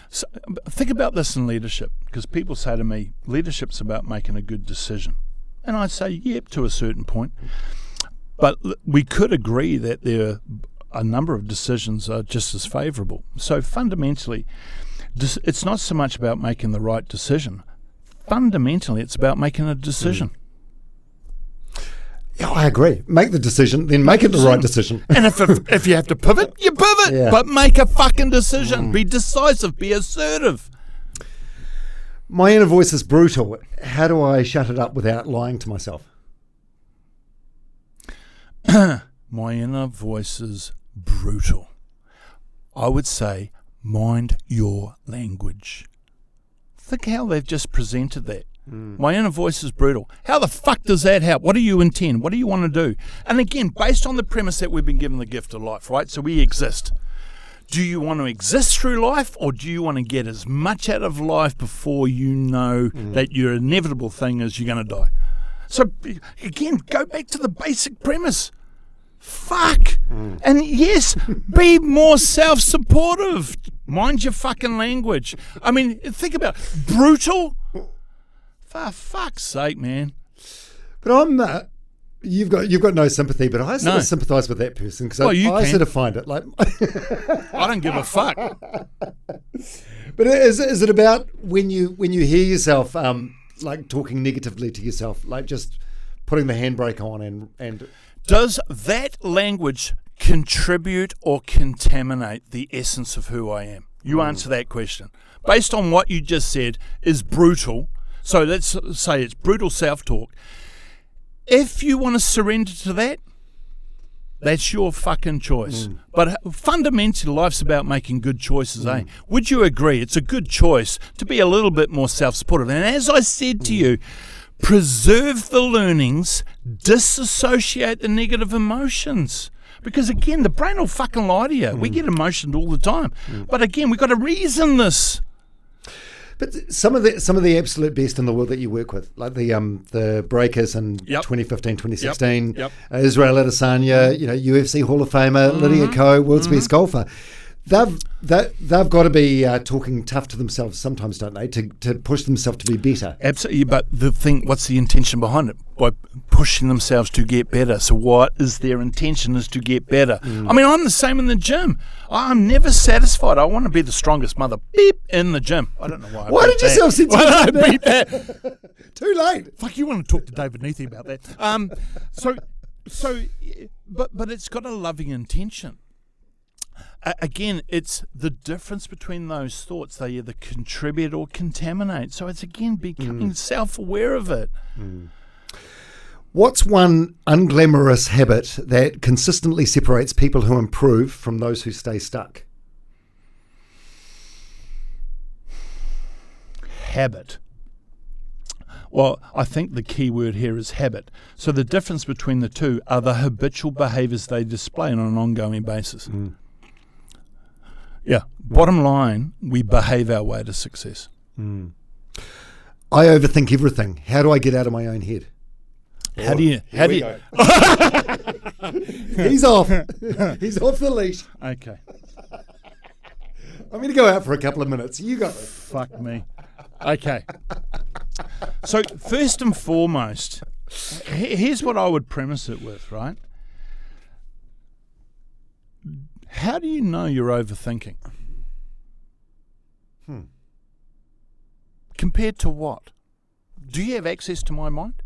So think about this in leadership, because people say to me, leadership's about making a good decision. And I say, yep, to a certain point. But we could agree that there are a number of decisions are just as favourable. So fundamentally, it's not so much about making the right decision. Fundamentally, it's about making a decision. Yeah, I agree. Make the decision, then make it the right decision. And if you have to pivot, you pivot. Yeah. But make a fucking decision. Be decisive. Be assertive. My inner voice is brutal. How do I shut it up without lying to myself? My inner voice is brutal. I would say, mind your language. Think how they've just presented that. My inner voice is brutal. How the fuck does that help? What do you intend? What do you want to do? And again, based on the premise that we've been given the gift of life, right? So we exist. Do you want to exist through life, or do you want to get as much out of life before you know that your inevitable thing is you're going to die? So again, go back to the basic premise. Fuck. And yes, be more self-supportive. Mind your fucking language. I mean, think about it. Brutal. For fuck's sake, man. But I'm you've got no sympathy, but I sort of sympathise with that person, because I sort of find it like I don't give a fuck. But is it about when you hear yourself like talking negatively to yourself, like just putting the handbrake on and does that language contribute or contaminate the essence of who I am? You answer that question. Based on what you just said is brutal. So let's say it's brutal self-talk. If you want to surrender to that, that's your fucking choice. But fundamentally, life's about making good choices, eh? Would you agree? It's a good choice to be a little bit more self-supportive. And as I said to you, preserve the learnings, disassociate the negative emotions. Because again, the brain will fucking lie to you. We get emotioned all the time. But again, we've got to reason this. But some of the absolute best in the world that you work with, like the breakers in 2015, 2016, Israel Adesanya, UFC Hall of Famer, Lydia Ko, world's best golfer, they've got to be talking tough to themselves sometimes, don't they, to push themselves to be better? Absolutely, but what's the intention behind it? By pushing themselves to get better. So what is their intention is to get better? I mean, I'm the same in the gym. I'm never satisfied. I want to be the strongest mother in the gym. I don't know why. Why did you self-censor? Why did I beat that? Too late. Fuck, you want to talk to David Niethe about that. So but it's got a loving intention. Again, it's the difference between those thoughts. They either contribute or contaminate. So it's, again, becoming self-aware of it. What's one unglamorous habit that consistently separates people who improve from those who stay stuck? Habit. Well, I think the key word here is habit. So the difference between the two are the habitual behaviours they display on an ongoing basis. Yeah. Bottom line, we behave our way to success. I overthink everything. How do I get out of my own head? How do you? He's off. He's off the leash. Okay. I'm going to go out for a couple of minutes. You go. Fuck me. Okay. So first and foremost, here's what I would premise it with, right? How do you know you're overthinking? Compared to what? Do you have access to my mind?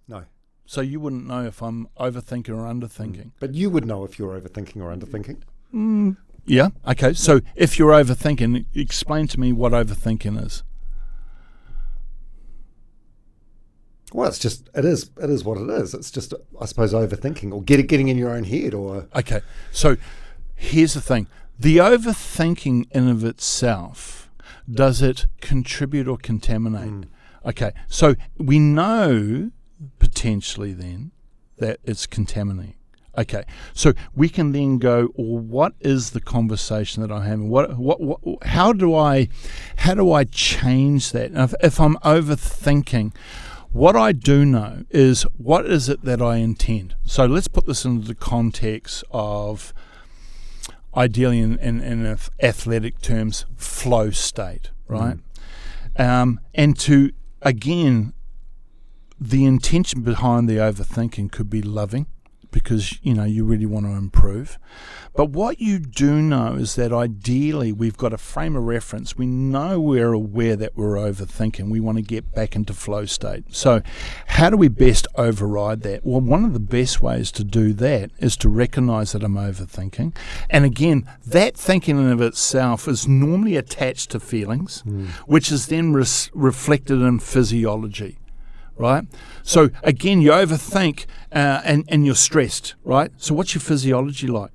No. So you wouldn't know if I'm overthinking or underthinking. But you would know if you're overthinking or underthinking. Yeah. Okay. So if you're overthinking, explain to me what overthinking is. Well, it is what it is. It's just, I suppose, overthinking or getting in your own head or... Okay. So here's the thing. The overthinking in of itself, does it contribute or contaminate? Okay. So we know potentially then that it's contaminating. Okay, so we can then go, well, what is the conversation that I'm having? How do I change that? And if I'm overthinking, what I do know is what is it that I intend. So let's put this into the context of, ideally in athletic terms, flow state, right? And to, again, the intention behind the overthinking could be loving, because, you really want to improve. But what you do know is that ideally we've got a frame of reference. We know we're aware that we're overthinking. We want to get back into flow state. So how do we best override that? Well, one of the best ways to do that is to recognize that I'm overthinking. And again, that thinking in of itself is normally attached to feelings, which is then reflected in physiology. Right? So again, you overthink and you're stressed, right? So what's your physiology like?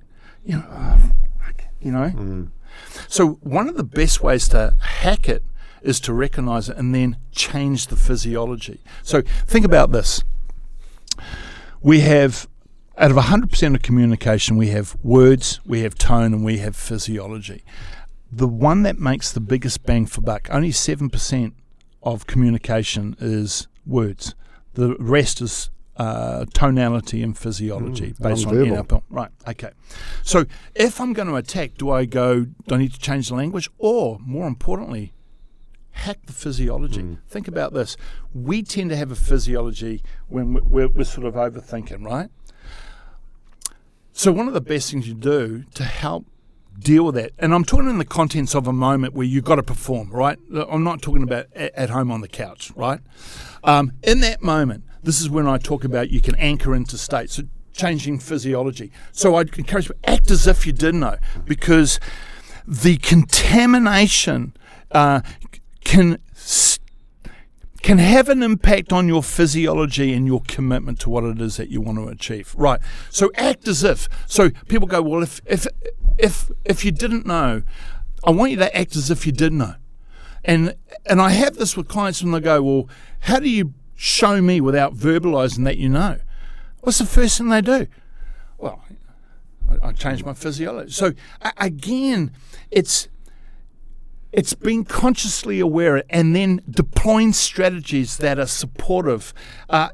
So one of the best ways to hack it is to recognize it and then change the physiology. So think about this. We have, out of 100% of communication, we have words, we have tone, and we have physiology. The one that makes the biggest bang for buck, only 7% of communication is words. The rest is tonality and physiology based on NLP. Right, okay. So if I'm going to attack, do I need to change the language? Or, more importantly, hack the physiology. Think about this. We tend to have a physiology when we're sort of overthinking, right? So one of the best things you do to help deal with that, and I'm talking in the contents of a moment where you've got to perform, right? I'm not talking about at home on the couch, right? In that moment, this is when I talk about you can anchor into state, so changing physiology. So I'd encourage you, act as if you did know, because the contamination can have an impact on your physiology and your commitment to what it is that you want to achieve. Right. So act as if. So people go, well, if you didn't know, I want you to act as if you did know. And I have this with clients when they go, well, how do you show me without verbalizing that you know? What's the first thing they do? Well, I change my physiology. So again, it's being consciously aware and then deploying strategies that are supportive.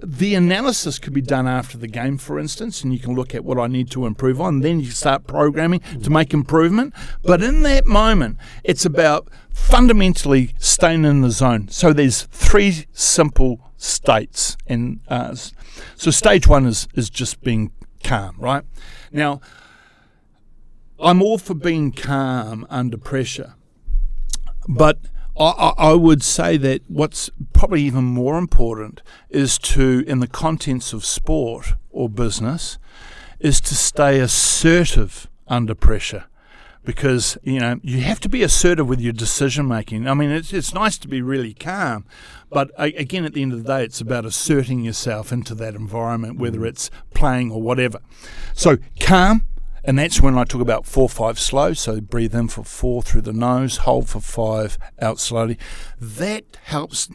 The analysis could be done after the game, for instance, and you can look at what I need to improve on. Then you start programming to make improvement. But in that moment, it's about fundamentally staying in the zone. So there's 3 simple states. And so stage 1 is just being calm, right? Now, I'm all for being calm under pressure. But I would say that what's probably even more important is to, in the contents of sport or business, is to stay assertive under pressure. Because, you have to be assertive with your decision making. I mean, it's nice to be really calm, but again, at the end of the day, it's about asserting yourself into that environment, whether it's playing or whatever. So calm, and that's when I talk about 4-5 slow. So breathe in for 4 through the nose, hold for 5, out slowly. That helps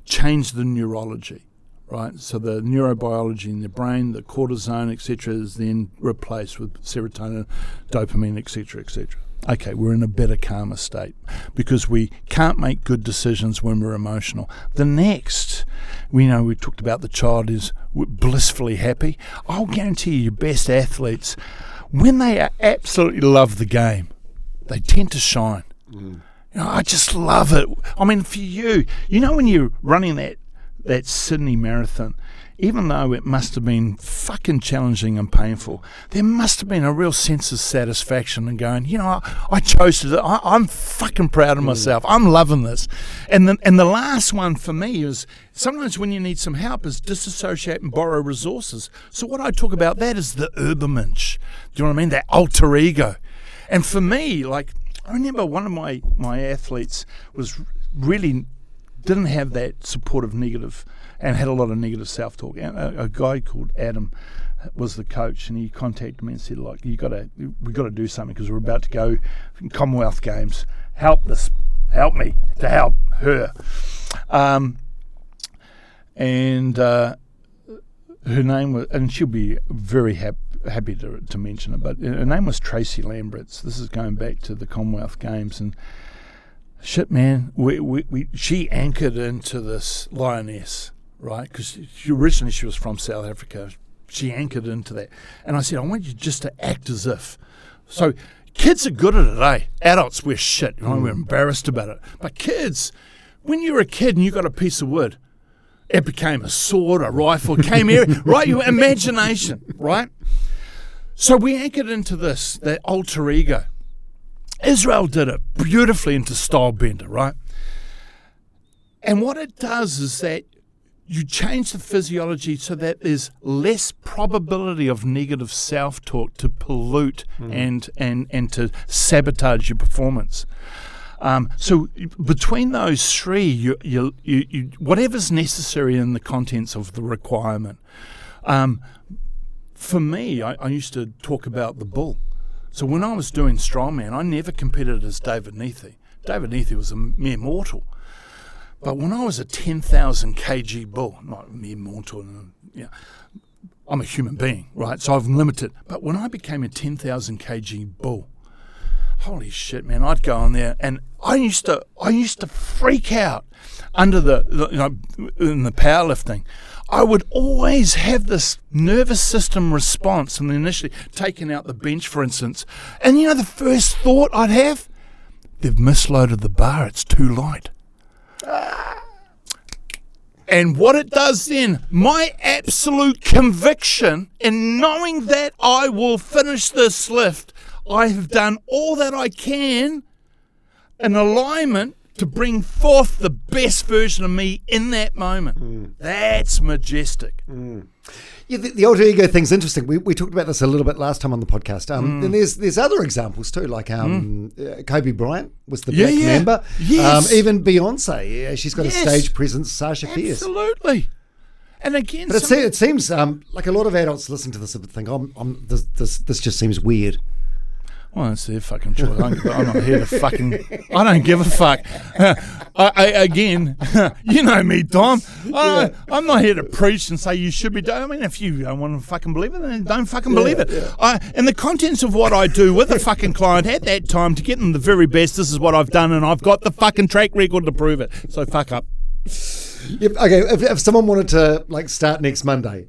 change the neurology. Right, so the neurobiology in the brain, the cortisone, etc., is then replaced with serotonin, dopamine, etc., etc. Okay, we're in a better, calmer state because we can't make good decisions when we're emotional. The next, we talked about the child is blissfully happy. I'll guarantee you, your best athletes, when they absolutely love the game, they tend to shine. I just love it. I mean, for you, when you're running that Sydney Marathon, even though it must have been fucking challenging and painful, there must have been a real sense of satisfaction and going, I chose to do it. I'm fucking proud of myself. I'm loving this. And the last one for me is sometimes when you need some help is disassociate and borrow resources. So what I talk about that is the Übermensch. Do you know what I mean? That alter ego. And for me, I remember one of my athletes was really didn't have that supportive negative and had a lot of negative self-talk. A guy called Adam was the coach, and he contacted me and said, "Look, we got to do something because we're about to go in Commonwealth Games. Help me to help her." Her name was, and she'll be very happy to mention it, but her name was Tracy Lamberts. This is going back to the Commonwealth Games, and shit, man, she anchored into this lioness, right? Because originally she was from South Africa. She anchored into that. And I said, I want you just to act as if. So kids are good at it, eh? Adults, we're shit. We're embarrassed about it. But kids, when you're a kid and you got a piece of wood, it became a sword, a rifle, came here, right? Your imagination, right? So we anchored into that alter ego. Israel did it beautifully into Style Bender, right? And what it does is that you change the physiology so that there's less probability of negative self-talk to pollute and to sabotage your performance. So between those three, you whatever's necessary in the contents of the requirement. For me, I used to talk about the bull. So when I was doing strongman, I never competed as David Niethe. David Niethe was a mere mortal. But when I was a 10,000 kg bull, not a mere mortal, I'm a human being, right? So I've limited. But when I became a 10,000 kg bull, holy shit, man! I'd go on there, and I used to freak out under in the powerlifting. I would always have this nervous system response, and initially taking out the bench, for instance, and the first thought I'd have, they've misloaded the bar, it's too light. And what it does then, my absolute conviction in knowing that I will finish this lift, I have done all that I can in alignment to bring forth the best version of me in that moment. That's majestic. Yeah, the alter ego thing's interesting. We talked about this a little bit last time on the podcast. And there's other examples too, like Kobe Bryant was the Black Mamba. Yes. Even Beyonce, she's got a stage presence. Sasha Fierce. Absolutely. And again, but it seems like a lot of adults listen to this and think, this just seems weird. Well, it's their fucking choice. I'm not here to I don't give a fuck. Again, you know me, Dom. I'm not here to preach and say you should be doing. I mean, if you don't want to fucking believe it, then don't fucking believe it. And the contents of what I do with a fucking client at that time to get them the very best, this is what I've done, and I've got the fucking track record to prove it. So fuck up. Yep, okay, if someone wanted to start next Monday,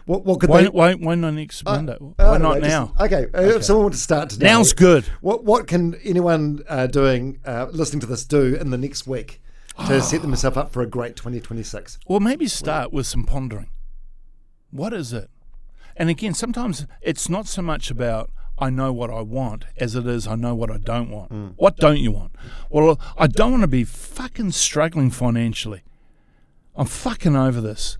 what could they? Why not next Monday? Why not now? If someone wanted to start today, now's good. What can anyone listening to this do in the next week to set themselves up for a great 2026? Well, maybe start with some pondering. What is it? And again, sometimes it's not so much about I know what I want as it is I know what I don't want. What don't you want? Well, I don't want to be fucking struggling financially. I'm fucking over this.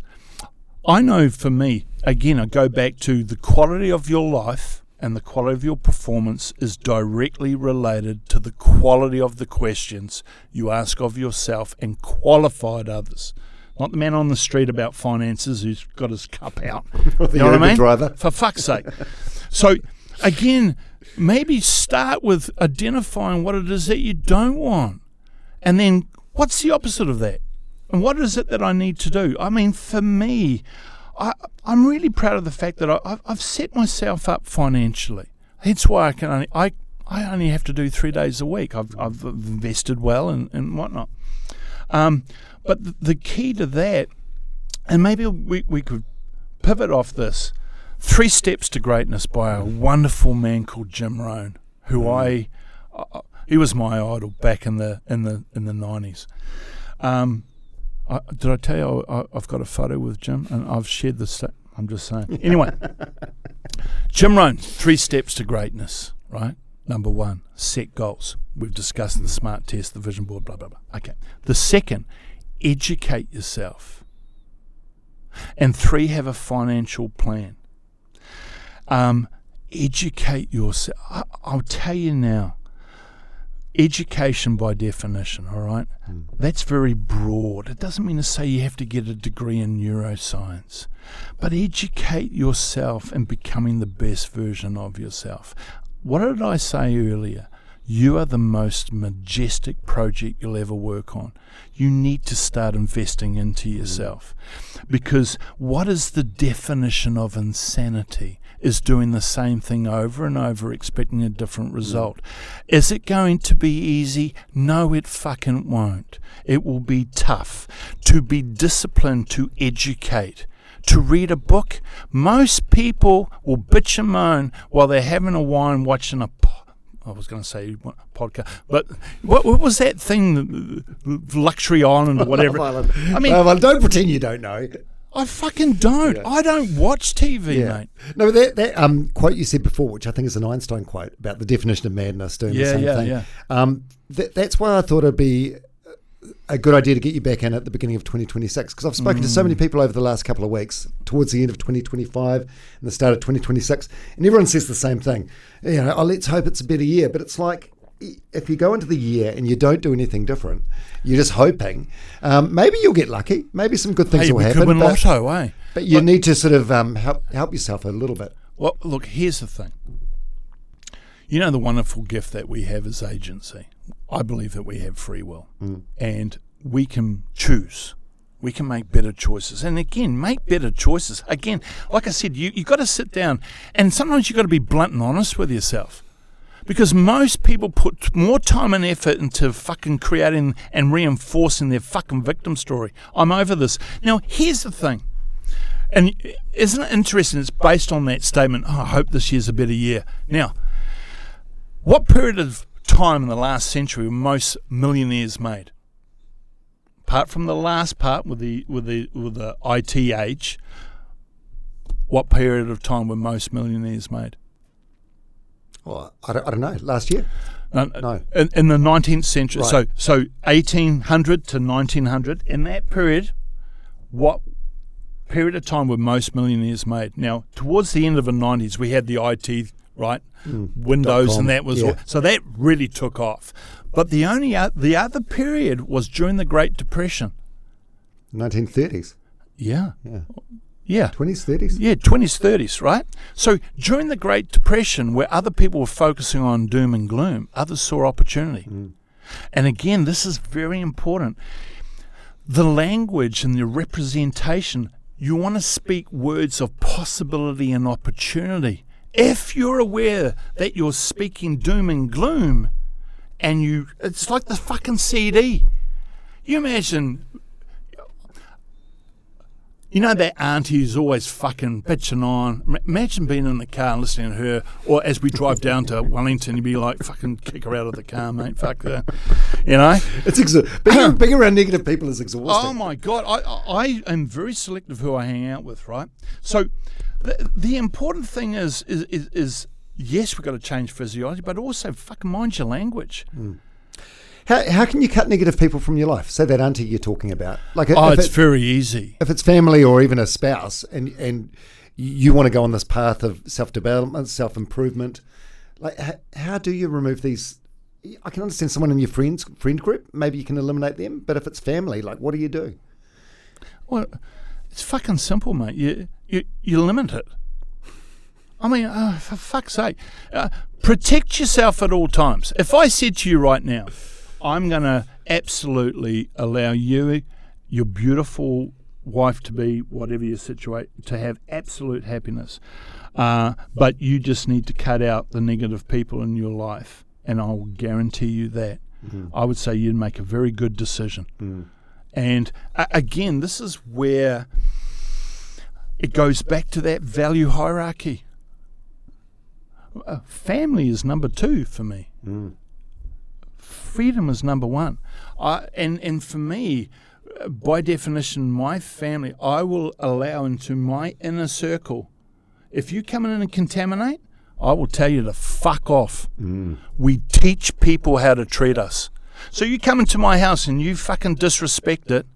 I know for me, again, I go back to the quality of your life and the quality of your performance is directly related to the quality of the questions you ask of yourself and qualified others. Not the man on the street about finances who's got his cup out. You know what I mean? Driver. For fuck's sake. So, again, maybe start with identifying what it is that you don't want. And then what's the opposite of that? And what is it that I need to do? I mean, for me, I'm really proud of the fact that I've set myself up financially. That's why I only have to do 3 days a week. I've invested well and whatnot. But the key to that, and maybe we could pivot off this, 3 Steps to Greatness by a wonderful man called Jim Rohn, who he was my idol back in the 90s. Did I tell you I've got a photo with Jim and I've shared this? I'm just saying. Anyway, Jim Rohn, 3 Steps to Greatness, right? Number 1, set goals. We've discussed the SMART test, the vision board, blah, blah, blah. Okay. The second, educate yourself. And 3, have a financial plan. Educate yourself. I'll tell you now, education by definition, all right? That's very broad. It doesn't mean to say you have to get a degree in neuroscience, but educate yourself in becoming the best version of yourself. What did I say earlier? You are the most majestic project you'll ever work on. You need to start investing into yourself, because what is the definition of insanity? Is doing the same thing over and over, expecting a different result. Is it going to be easy? No, it fucking won't. It will be tough. To be disciplined, to educate, to read a book. Most people will bitch and moan while they're having a wine, watching I was going to say podcast, but what was that thing, Luxury Island or whatever? I mean, well, don't pretend you don't know. I fucking don't. Yeah. I don't watch TV, mate. No, that quote you said before, which I think is an Einstein quote about the definition of madness, doing the same thing. Yeah. That's why I thought it'd be a good idea to get you back in at the beginning of 2026, because I've spoken to so many people over the last couple of weeks, towards the end of 2025 and the start of 2026, and everyone says the same thing. You know, let's hope it's a better year. But it's like, if you go into the year and you don't do anything different, you're just hoping, maybe you'll get lucky, maybe some good things will happen. Win lotto, eh? But you need to sort of help yourself a little bit. Well, look, here's the thing. You know the wonderful gift that we have as agency? I believe that we have free will, and we can choose. We can make better choices. And again, make better choices. Again, like I said, you got to sit down, and sometimes you got to be blunt and honest with yourself. Because most people put more time and effort into fucking creating and reinforcing their fucking victim story. I'm over this. Now, here's the thing. And isn't it interesting? It's based on that statement, I hope this year's a better year. Now, what period of time in the last century were most millionaires made? Apart from the last part with the IT age, what period of time were most millionaires made? Well, I don't know. Last year? No. In the 19th century. Right. So 1800 to 1900. In that period, what period of time were most millionaires made? Now, towards the end of the 90s, we had the IT, right? Windows, and that was so that really took off. But the other period was during the Great Depression. 1930s. Yeah. 20s, 30s? Yeah, 20s, 30s, right? So during the Great Depression, where other people were focusing on doom and gloom, others saw opportunity. And again, this is very important. The language and the representation, you want to speak words of possibility and opportunity. If you're aware that you're speaking doom and gloom, and it's like the fucking CD. You imagine... You know that auntie who's always fucking bitching on? Imagine being in the car and listening to her, or as we drive down to Wellington, you'd be like, fucking kick her out of the car, mate, fuck her. You know? It's being around negative people is exhausting. Oh my God, I am very selective who I hang out with, right? So the important thing is yes, we've got to change physiology, but also fucking mind your language. How can you cut negative people from your life? Say that auntie you're talking about. Like, it's very easy. If it's family or even a spouse, and you want to go on this path of self-development, self-improvement. Like, how do you remove these? I can understand someone in your friend group, maybe you can eliminate them, but if it's family, like, what do you do? Well, it's fucking simple, mate. You limit it. I mean, for fuck's sake, protect yourself at all times. If I said to you right now, I'm going to absolutely allow you, your beautiful wife-to-be, whatever your situation, to have absolute happiness, but you just need to cut out the negative people in your life, and I will guarantee you that. I would say you'd make a very good decision. And again, this is where it goes back to that value hierarchy. Family is number 2 for me. Freedom is number 1. And for me, by definition, my family, I will allow into my inner circle. If you come in and contaminate, I will tell you to fuck off. We teach people how to treat us. So you come into my house and you fucking disrespect it.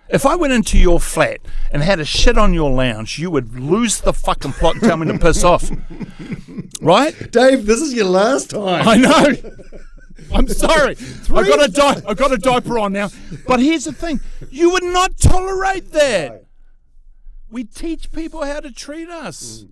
If I went into your flat and had a shit on your lounge, you would lose the fucking plot and tell me to piss off. Right? Dave, this is your last time. I know. I'm sorry. I got a diaper on now. But here's the thing. You would not tolerate that. We teach people how to treat us.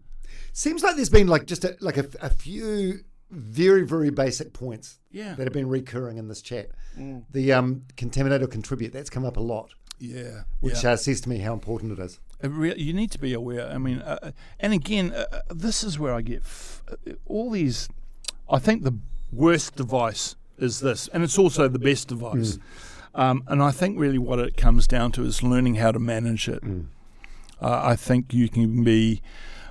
Seems like there's been like just a few very, very basic points that have been recurring in this chat. The contaminate or contribute, that's come up a lot. Yeah. Which says to me how important it is. You need to be aware. I mean, and again, this is where I get all these. I think the worst device is this, and it's also the best device. And I think really what it comes down to is learning how to manage it. I think you can be.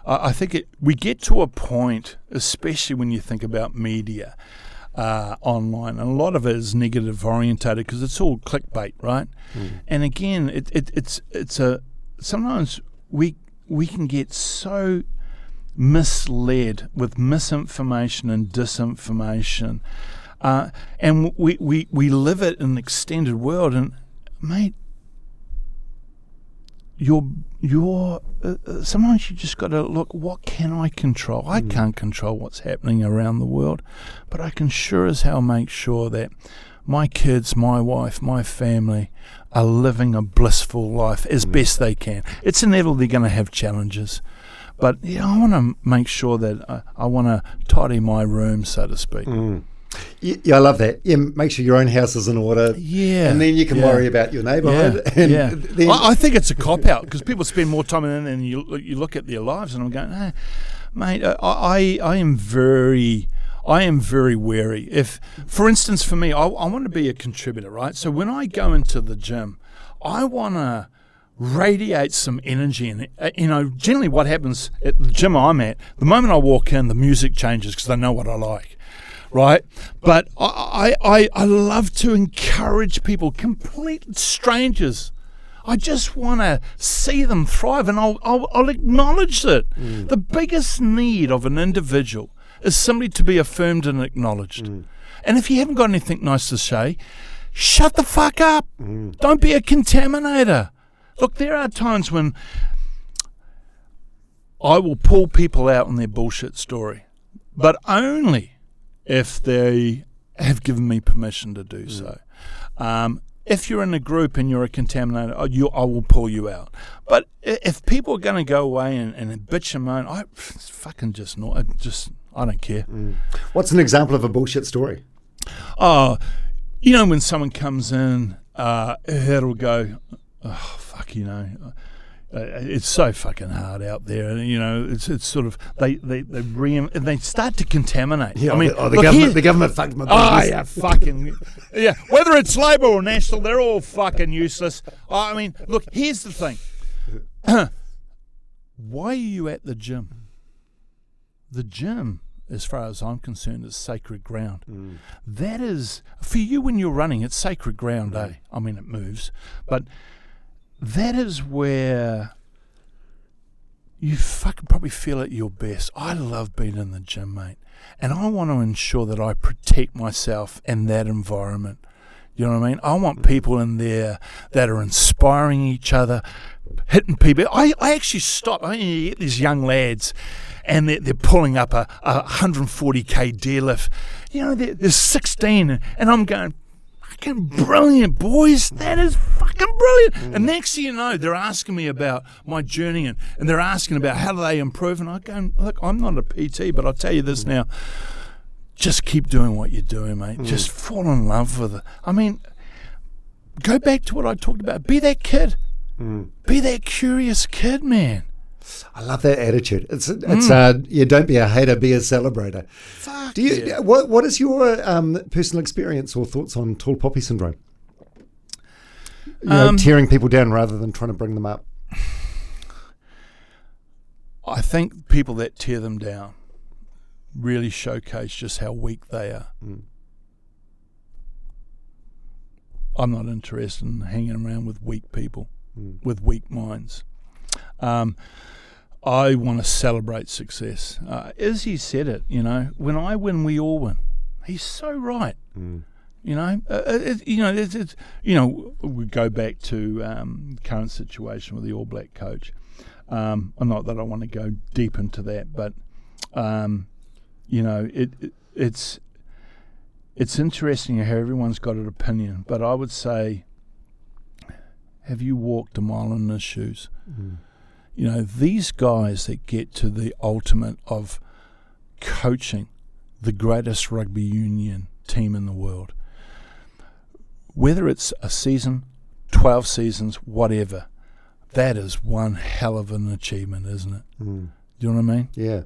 I think we get to a point, especially when you think about media online, and a lot of it is negative orientated because it's all clickbait, right? And again, it's sometimes we can get so misled with misinformation and disinformation, and we live it in an extended world. And mate, sometimes you just got to look, what can I control? I can't control what's happening around the world, but I can sure as hell make sure that my kids, my wife, my family are living a blissful life as best they can. It's inevitable they're going to have challenges, but I want to make sure that I want to tidy my room, so to speak. Yeah, I love that. Yeah, make sure your own house is in order. Yeah. And then you can worry about your neighbourhood. Then I think it's a cop-out because people spend more time in it and you look at their lives and I'm going, mate, I am very wary. If, for instance, for me, I want to be a contributor, right? So when I go into the gym, I want to radiate some energy. And, generally what happens at the gym I'm at, the moment I walk in, the music changes because they know what I like. Right, but I love to encourage people, complete strangers. I just want to see them thrive, and I'll acknowledge it. The biggest need of an individual is somebody to be affirmed and acknowledged. And if you haven't got anything nice to say, shut the fuck up. Don't be a contaminator. Look, there are times when I will pull people out on their bullshit story, but only if they have given me permission to do so. If you're in a group and you're a contaminator, I will pull you out. But if people are going to go away and bitch and moan, I don't care. What's an example of a bullshit story? Oh, when someone comes in, it'll go, it's so fucking hard out there, and it's sort of they start to contaminate. Yeah, I mean, the government fucked my business. Whether it's Labor or National, they're all fucking useless. I mean, look, here's the thing. Why are you at the gym? The gym, as far as I'm concerned, is sacred ground. That is, for you when you're running, it's sacred ground, eh? I mean, it moves, but that is where you fucking probably feel at your best. I love being in the gym, mate. And I want to ensure that I protect myself in that environment. You know what I mean? I want people in there that are inspiring each other, hitting people. I actually stop. You get these young lads, and they're pulling up a 140k deadlift. They're 16, and I'm going, fucking brilliant, boys. That is fucking brilliant. And next thing you know, they're asking me about my journey, and they're asking about how do they improve. And I go, look, I'm not a PT, but I'll tell you this now. Just keep doing what you're doing, mate. Just fall in love with it. I mean, go back to what I talked about. Be that kid. Be that curious kid, man. I love that attitude. It's don't be a hater, be a celebrator. Fuck. What is your personal experience or thoughts on tall poppy syndrome? Tearing people down rather than trying to bring them up. I think people that tear them down really showcase just how weak they are. I'm not interested in hanging around with weak people, with weak minds. I want to celebrate success. Izzy said it, when I win, we all win. He's so right. We go back to current situation with the All Black coach. Not that I want to go deep into that, but it's interesting how everyone's got an opinion. But I would say, have you walked a mile in his shoes? These guys that get to the ultimate of coaching the greatest rugby union team in the world, whether it's a season, 12 seasons, whatever, that is one hell of an achievement, isn't it? Do you know what I mean? Yeah.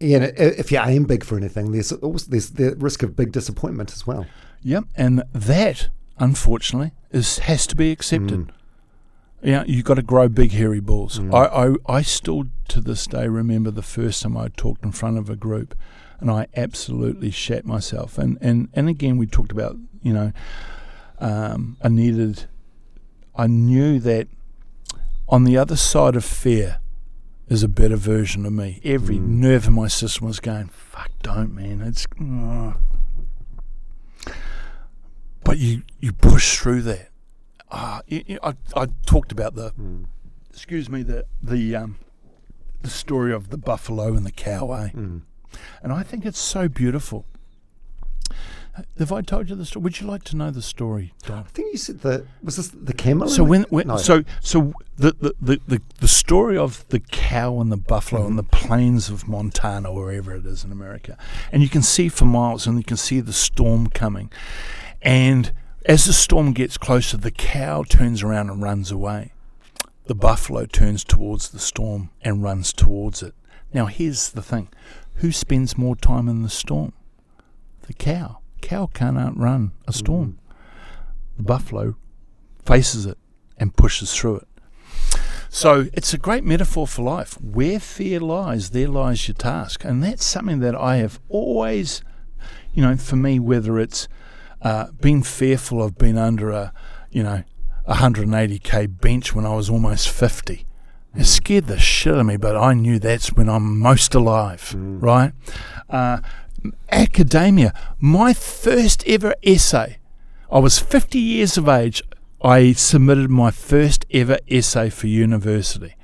And if you aim big for anything, there's the risk of big disappointment as well. Yep, and that, unfortunately, has to be accepted. You've got to grow big, hairy balls. I still, to this day, remember the first time I talked in front of a group, and I absolutely shat myself. And again, we talked about, I knew that on the other side of fear is a better version of me. Every nerve in my system was going, fuck, don't, man. It's... But you push through that. I talked about the story of the buffalo and the cow, and I think it's so beautiful. Have I told you the story? Would you like to know the story, Don? I think you said was this the camel? So the story of the cow and the buffalo on the plains of Montana, wherever it is in America, and you can see for miles, and you can see the storm coming, and as the storm gets closer, the cow turns around and runs away. The buffalo turns towards the storm and runs towards it. Now, here's the thing. Who spends more time in the storm? The cow. Cow can't outrun a storm. The buffalo faces it and pushes through it. So it's a great metaphor for life. Where fear lies, there lies your task. And that's something that I have always, for me, whether it's being fearful of being under a 180k bench when I was almost 50. It scared the shit out of me, but I knew that's when I'm most alive, right? Academia, my first ever essay. I was 50 years of age. I submitted my first ever essay for university.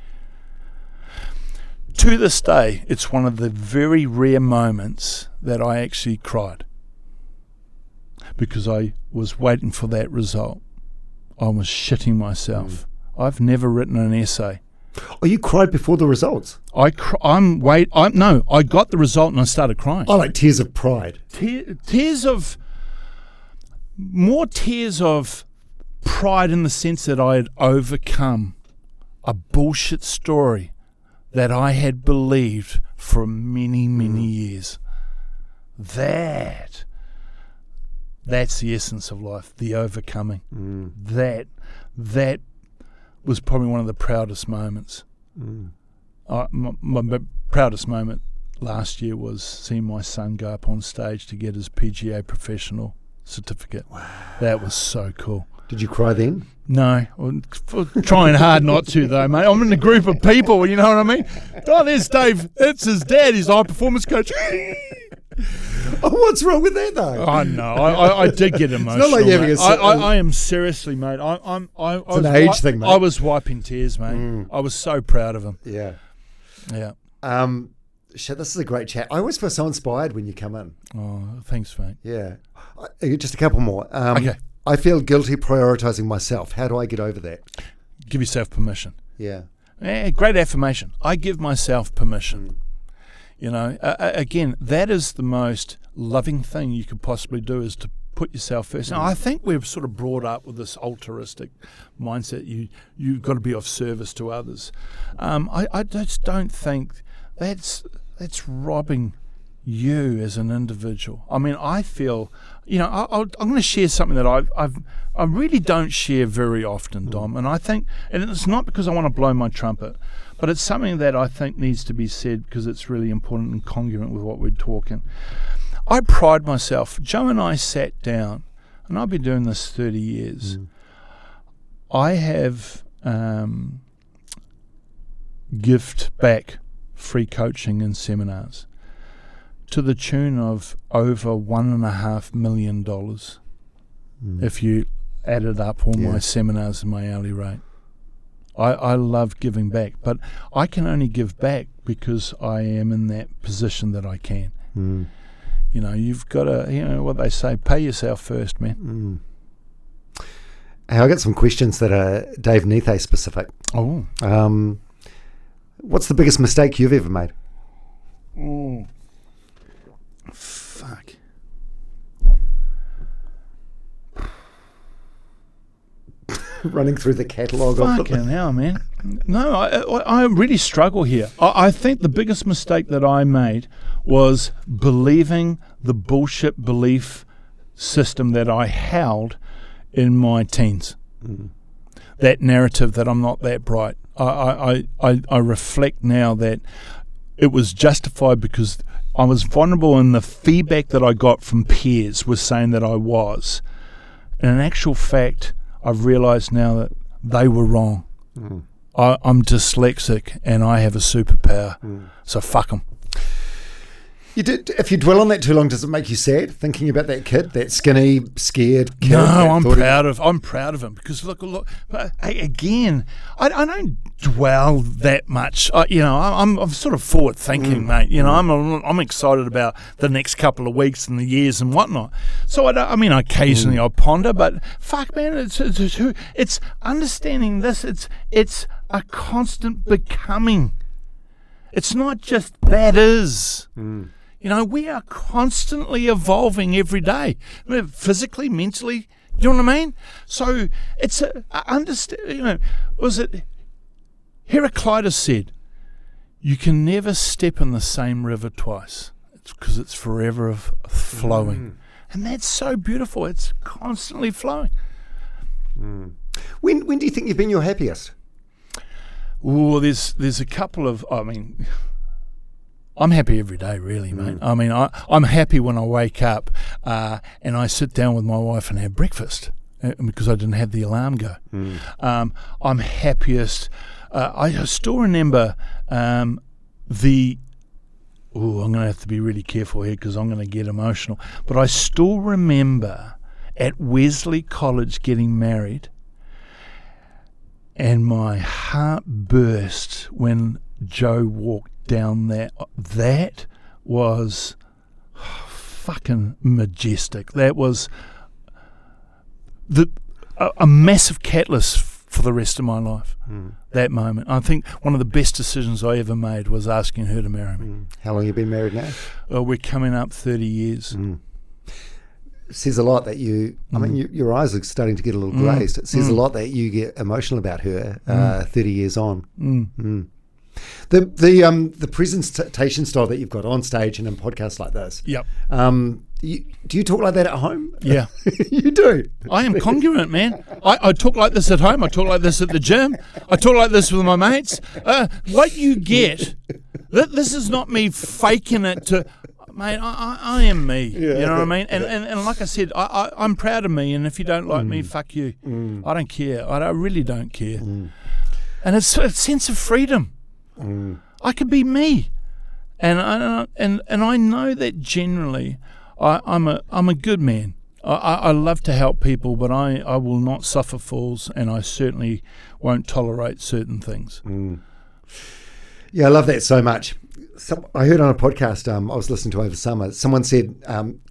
To this day, it's one of the very rare moments that I actually cried, because I was waiting for that result. I was shitting myself. I've never written an essay. Oh, you cried before the results? I got the result and I started crying. Oh, like tears of pride. Tears of pride in the sense that I had overcome a bullshit story that I had believed for many, many years. That's the essence of life, the overcoming. That was probably one of the proudest moments. My proudest moment last year was seeing my son go up on stage to get his PGA professional certificate. Wow. That was so cool. Did you cry then? No, I'm trying hard not to though, mate. I'm in a group of people, you know what I mean? Oh, there's Dave. It's his dad. He's a high performance coach. Oh, what's wrong with that though? I know. I did get emotional. It's not like you're having I am seriously, mate. It's an age thing, mate. I was wiping tears, mate. I was so proud of him. Yeah. Yeah. Shit, this is a great chat. I always feel so inspired when you come in. Oh, thanks, mate. Yeah. Just a couple more. Okay. I feel guilty prioritising myself. How do I get over that? Give yourself permission. Yeah. Great affirmation. I give myself permission. You know, again, that is the most loving thing you could possibly do, is to put yourself first. Now, I think we're sort of brought up with this altruistic mindset. You've got to be of service to others. I just don't think that's robbing you as an individual. I mean, I feel, you know, I'm going to share something that I really don't share very often, Dom, and I think, and it's not because I want to blow my trumpet, but it's something that I think needs to be said because it's really important and congruent with what we're talking. I pride myself. Joe and I sat down, and I've been doing this 30 years. I have gift back free coaching and seminars to the tune of over $1.5 million if you added up all my seminars and my hourly rate. I love giving back, but I can only give back because I am in that position that I can. You know, you've got to, you know what they say, pay yourself first, man. Hey, I got some questions that are Dave Niethe specific. Oh. What's the biggest mistake you've ever made? Oh. Fuck. Running through the catalogue. Fucking hell, man. No, I really struggle here. I think the biggest mistake that I made was believing the bullshit belief system that I held in my teens. That narrative that I'm not that bright. I reflect now that it was justified because I was vulnerable, and the feedback that I got from peers was saying that I was. And in actual fact, I've realised now that they were wrong. I'm dyslexic and I have a superpower. So fuck them. If you dwell on that too long, does it make you sad thinking about that kid, that skinny, scared kid? No, I'm proud of him because look. But again, I don't dwell that much. I'm sort of forward thinking, mate. You know, I'm excited about the next couple of weeks and the years and whatnot. So occasionally I ponder, but fuck, man, it's understanding this. It's a constant becoming. It's not just that is. You know, we are constantly evolving every day, physically, mentally. You know what I mean? So it's was it Heraclitus said, "You can never step in the same river twice. It's because it's forever flowing," and that's so beautiful. It's constantly flowing. When do you think you've been your happiest? Oh, there's a couple of. I'm happy every day, really, mate. I mean, I'm happy when I wake up and I sit down with my wife and have breakfast because I didn't have the alarm go. I'm happiest. I still remember I'm going to have to be really careful here because I'm going to get emotional. But I still remember at Wesley College getting married, and my heart burst when Joe walked down there. That was fucking majestic. That was a massive catalyst for the rest of my life. That moment, I think one of the best decisions I ever made was asking her to marry me. How long have you been married now? We're coming up 30 years. It says a lot that you, I mean, your eyes are starting to get a little glazed. It says a lot that you get emotional about her 30 years on. The presentation style that you've got on stage and in podcasts like this. Yep. Do you talk like that at home? Yeah. You do? I am congruent, man. I talk like this at home. I talk like this at the gym. I talk like this with my mates. What you get, this is not me faking it to... Mate, I am me. You know what I mean? And like I said, I'm proud of me, and if you don't like me, fuck you. I don't care. I really don't care. And it's a sense of freedom. I can be me. And I know that generally I'm a good man. I love to help people, but I will not suffer fools, and I certainly won't tolerate certain things. Yeah, I love that so much. I heard on a podcast I was listening to over summer, someone said,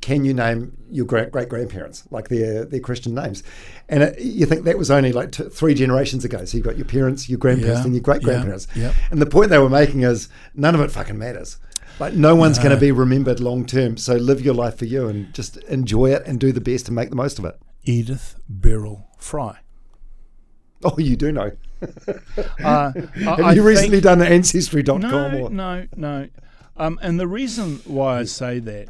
can you name your great-grandparents, like their Christian names? And you think that was only like 3 generations ago. So you've got your parents, your grandparents, and your great-grandparents. Yeah. And the point they were making is none of it fucking matters. Like no one's going to be remembered long-term. So live your life for you and just enjoy it and do the best and make the most of it. Edith Beryl Fry. Oh, you do know. Have you recently done Ancestry.com? No. And the reason why I say that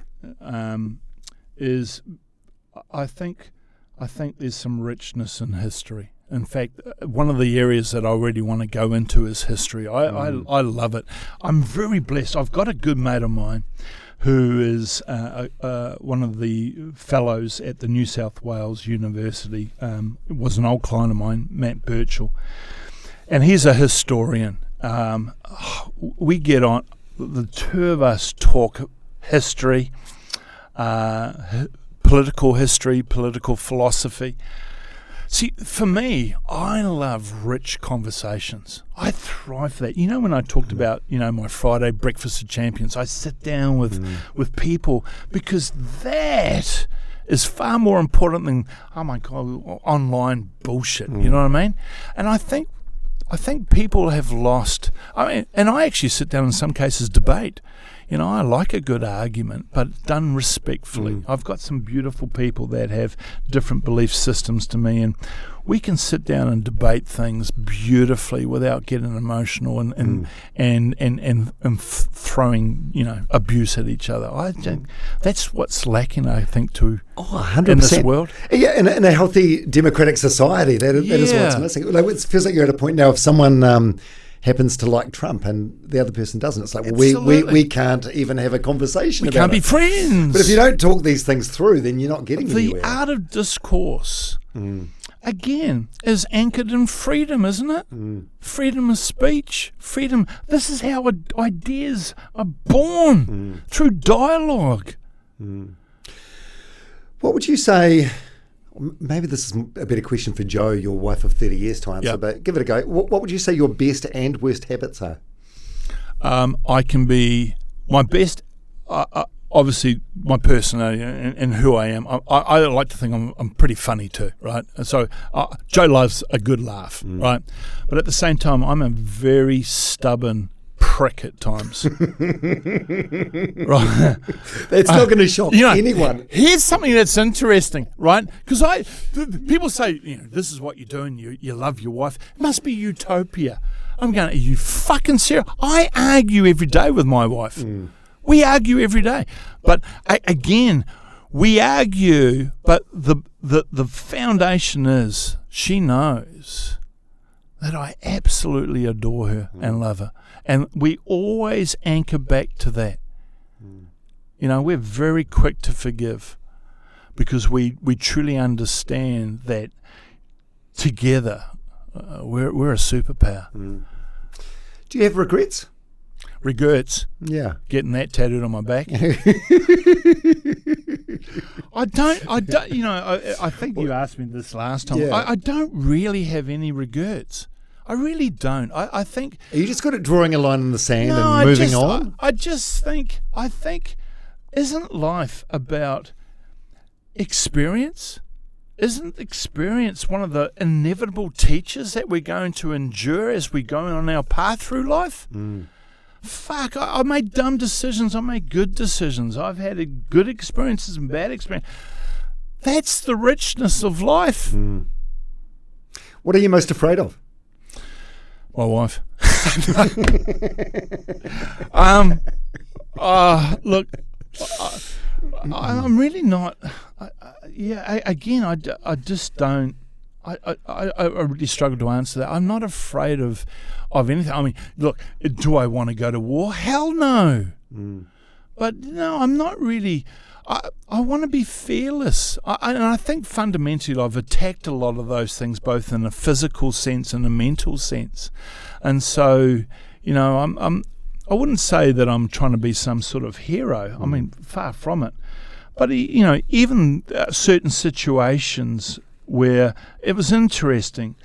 is I think there's some richness in history. In fact, one of the areas that I really want to go into is history. I love it. I'm very blessed. I've got a good mate of mine who is one of the fellows at the New South Wales University. Was an old client of mine, Matt Birchall. And he's a historian. We get on, the two of us talk history, political history, political philosophy. See, for me, I love rich conversations. I thrive for that. You know, when I talked about, my Friday breakfast of champions, I sit down with people because that is far more important than, oh my God, online bullshit. You know what I mean? And I think people have lost. And I actually sit down in some cases debate. I like a good argument, but done respectfully. I've got some beautiful people that have different belief systems to me, and we can sit down and debate things beautifully without getting emotional and throwing abuse at each other. I think that's what's lacking, I think, too. 100%. In this world. Yeah, in a healthy democratic society, that is what's missing. Like, it feels like you're at a point now, if someone happens to like Trump and the other person doesn't, it's like, well, we can't even have a conversation about it. We can't be friends. But if you don't talk these things through, then you're not getting anywhere. The art of discourse, again, is anchored in freedom, isn't it? Freedom of speech, freedom. This is how ideas are born, through dialogue. What would you say? Maybe this is a better question for Jo, your wife of 30 years, to answer, but give it a go. What would you say your best and worst habits are? I can be my best, obviously, my personality and who I am. I like to think I'm pretty funny too, right? And so Jo loves a good laugh, right? But at the same time, I'm a very stubborn prick at times. Right? That's not going to shock anyone. Here's something that's interesting, right? Because people say, this is what you're doing, you love your wife. It must be utopia. I'm going, are you fucking serious? I argue every day with my wife. We argue every day. But again, we argue, but the foundation is she knows that I absolutely adore her and love her. And we always anchor back to that. We're very quick to forgive because we truly understand that together we're a superpower. Do you have regrets? Regrets? Yeah. Getting that tattooed on my back? I don't. I think you asked me this last time. Yeah. I don't really have any regrets. I really don't. I think... Are you just good at drawing a line in the sand and moving on? I think, isn't life about experience? Isn't experience one of the inevitable teachers that we're going to endure as we go on our path through life? Fuck, I made dumb decisions. I made good decisions. I've had good experiences and bad experiences. That's the richness of life. What are you most afraid of? My wife. Look, I'm really not. I just don't. I really struggle to answer that. I'm not afraid of anything. I mean, look, do I want to go to war? Hell no. But no, I'm not really. I want to be fearless. And I think fundamentally I've attacked a lot of those things, both in a physical sense and a mental sense. And so, I wouldn't say that I'm trying to be some sort of hero. I mean, far from it. But even certain situations where it was interesting.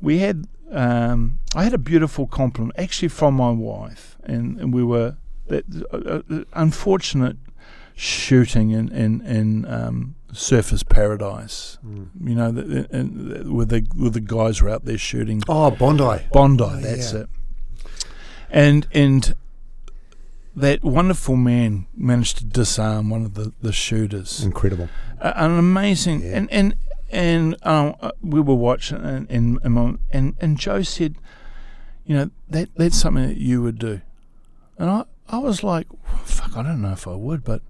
We had I had a beautiful compliment actually from my wife, and we were that unfortunate shooting in Surfers Paradise. Where the guys were out there shooting. Oh, Bondi. That's it. And that wonderful man managed to disarm one of the shooters. Incredible. An amazing and we were watching and Joe said, that's something that you would do, and I was like, fuck, I don't know if I would, but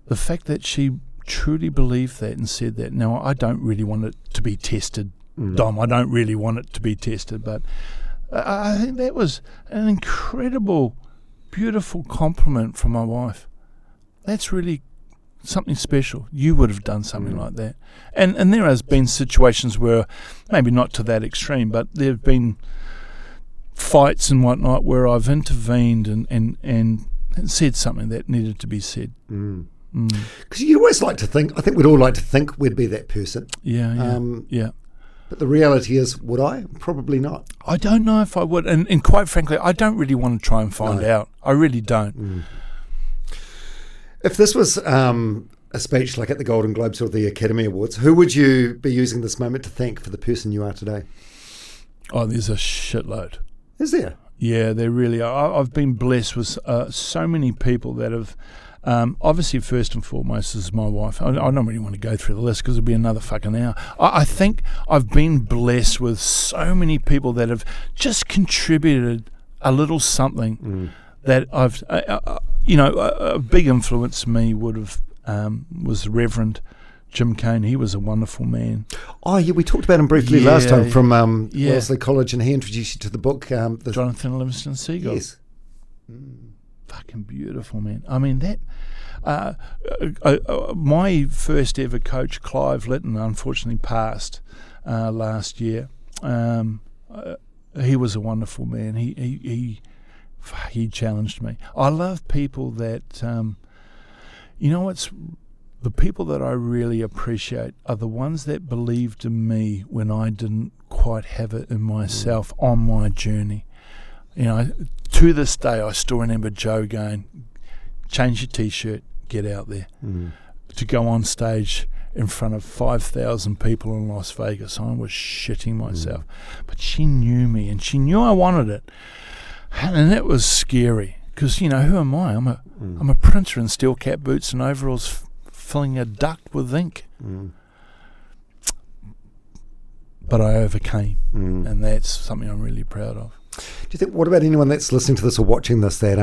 the fact that she truly believed that and said that. Now, I don't really want it to be tested, Dom. I don't really want it to be tested, but I think that was an incredible, beautiful compliment from my wife. That's really something special. You would have done something like that. And there has been situations where, maybe not to that extreme, but there have been fights and whatnot where I've intervened and said something that needed to be said. Because you always like to think, I think we'd all like to think we'd be that person. Yeah. But the reality is, would I? Probably not. I don't know if I would. And quite frankly, I don't really want to try and find out. I really don't. If this was a speech like at the Golden Globes or the Academy Awards, who would you be using this moment to thank for the person you are today? Oh, there's a shitload. Is there? Yeah, there really are. I've been blessed with so many people that have, obviously first and foremost is my wife. I don't really want to go through the list because it'll be another fucking hour. I think I've been blessed with so many people that have just contributed a little something that I've, a big influence to me would have was the Reverend Jim Kane. He was a wonderful man. Oh, yeah, we talked about him briefly last time from Wellesley College, and he introduced you to the book. Jonathan Livingston Seagull. Yes. Fucking beautiful, man. I mean, that... my first ever coach, Clive Litton, unfortunately passed last year. He was a wonderful man. He challenged me. I love people that... the people that I really appreciate are the ones that believed in me when I didn't quite have it in myself on my journey. To this day, I still remember Joe going, change your T-shirt, get out there. To go on stage in front of 5,000 people in Las Vegas. I was shitting myself. But she knew me, and she knew I wanted it. And it was scary, because, who am I? I'm a printer in steel cap boots and overalls filling a duct with ink. But I overcame, and that's something I'm really proud of. Do you think, what about anyone that's listening to this or watching this that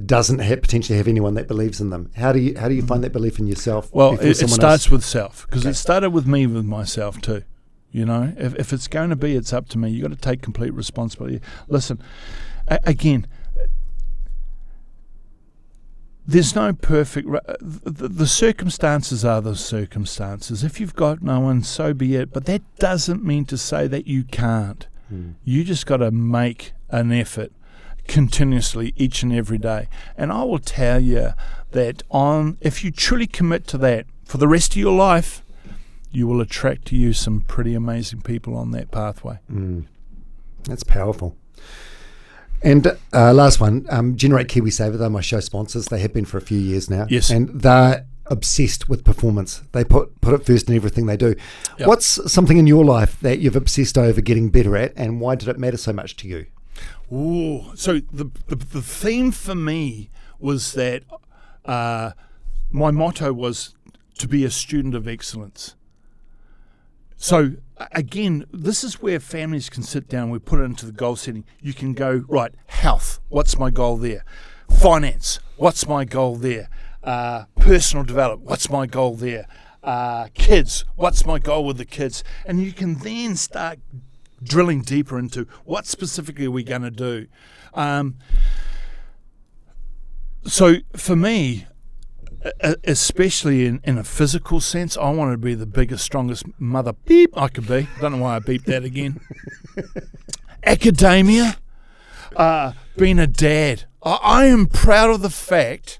doesn't potentially have anyone that believes in them? How do you find that belief in yourself? Well, it starts with self, because it started with me, with myself too. If it's going to be, it's up to me. You've got to take complete responsibility. Listen, again, there's no perfect... The circumstances are the circumstances. If you've got no one, so be it. But that doesn't mean to say that you can't. You just got to make an effort continuously each and every day. And I will tell you that if you truly commit to that for the rest of your life, you will attract to you some pretty amazing people on that pathway. That's powerful. And last one, Generate Kiwi Saver, they're my show sponsors. They have been for a few years now. Yes. And they're obsessed with performance. They put it first in everything they do. Yep. What's something in your life that you've obsessed over getting better at, and why did it matter so much to you? Ooh, so the theme for me was that my motto was to be a student of excellence. So, again, this is where families can sit down. We put it into the goal setting. You can go, right, health, what's my goal there? Finance, what's my goal there? Personal development, what's my goal there? Kids, what's my goal with the kids? And you can then start drilling deeper into what specifically are we going to do. So, for me... especially in a physical sense, I wanted to be the biggest, strongest mother beep I could be. Don't know why I beeped that again. Academia, being a dad. I am proud of the fact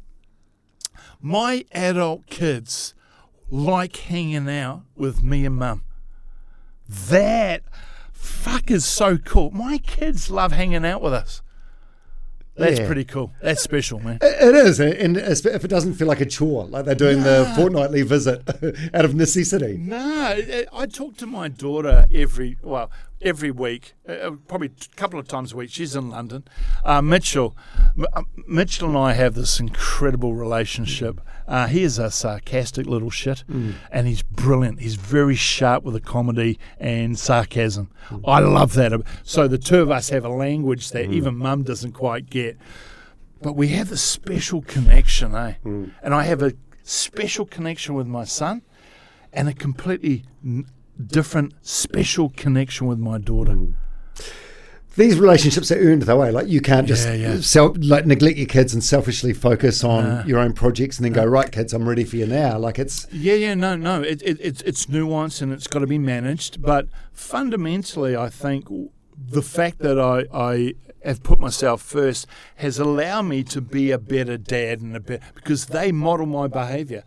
My adult kids like hanging out with me and Mum. That fuck is so cool. My kids love hanging out with us. That's pretty cool. That's special, man. It is, and if it doesn't feel like a chore, like they're doing the fortnightly visit out of necessity. No, I talk to my daughter every week, probably a couple of times a week. She's in London. Mitchell and I have this incredible relationship. He is a sarcastic little shit, and he's brilliant. He's very sharp with the comedy and sarcasm. I love that. So the two of us have a language that even Mum doesn't quite get. But we have a special connection, eh? And I have a special connection with my son and a completely different special connection with my daughter. These relationships are earned though, eh? Like you can't just neglect your kids and selfishly focus on your own projects and then go, right, kids, I'm ready for you now. Like it's no. It's nuanced and it's got to be managed. But fundamentally, I think the fact that I have put myself first has allowed me to be a better dad because they model my behaviour,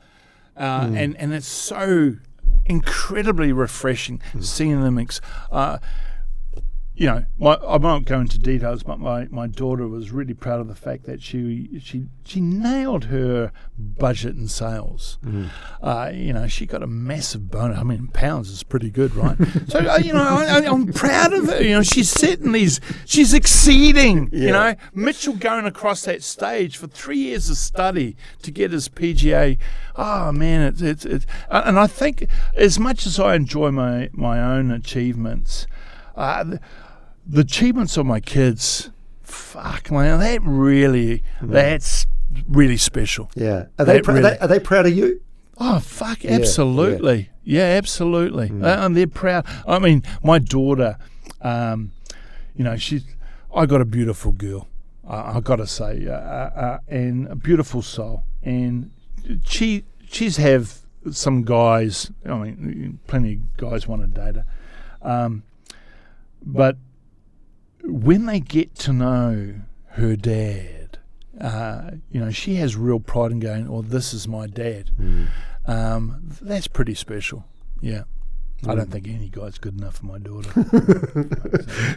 and it's so incredibly refreshing seeing them. I won't go into details, but my daughter was really proud of the fact that she nailed her budget and sales. She got a massive bonus. I mean, pounds is pretty good, right? So I'm proud of her. She's exceeding. Mitchell going across that stage for 3 years of study to get his PGA. Oh man, it's and I think as much as I enjoy my own achievements. The achievements of my kids, fuck man, that's really special. Yeah, are they proud of you? Oh fuck, absolutely, absolutely. And they're proud. I mean, my daughter, I got a beautiful girl. I got to say, and a beautiful soul, and she's have some guys. I mean, plenty of guys want to date her. But when they get to know her dad, she has real pride in going, "Oh, this is my dad." That's pretty special. Yeah. I don't think any guy's good enough for my daughter.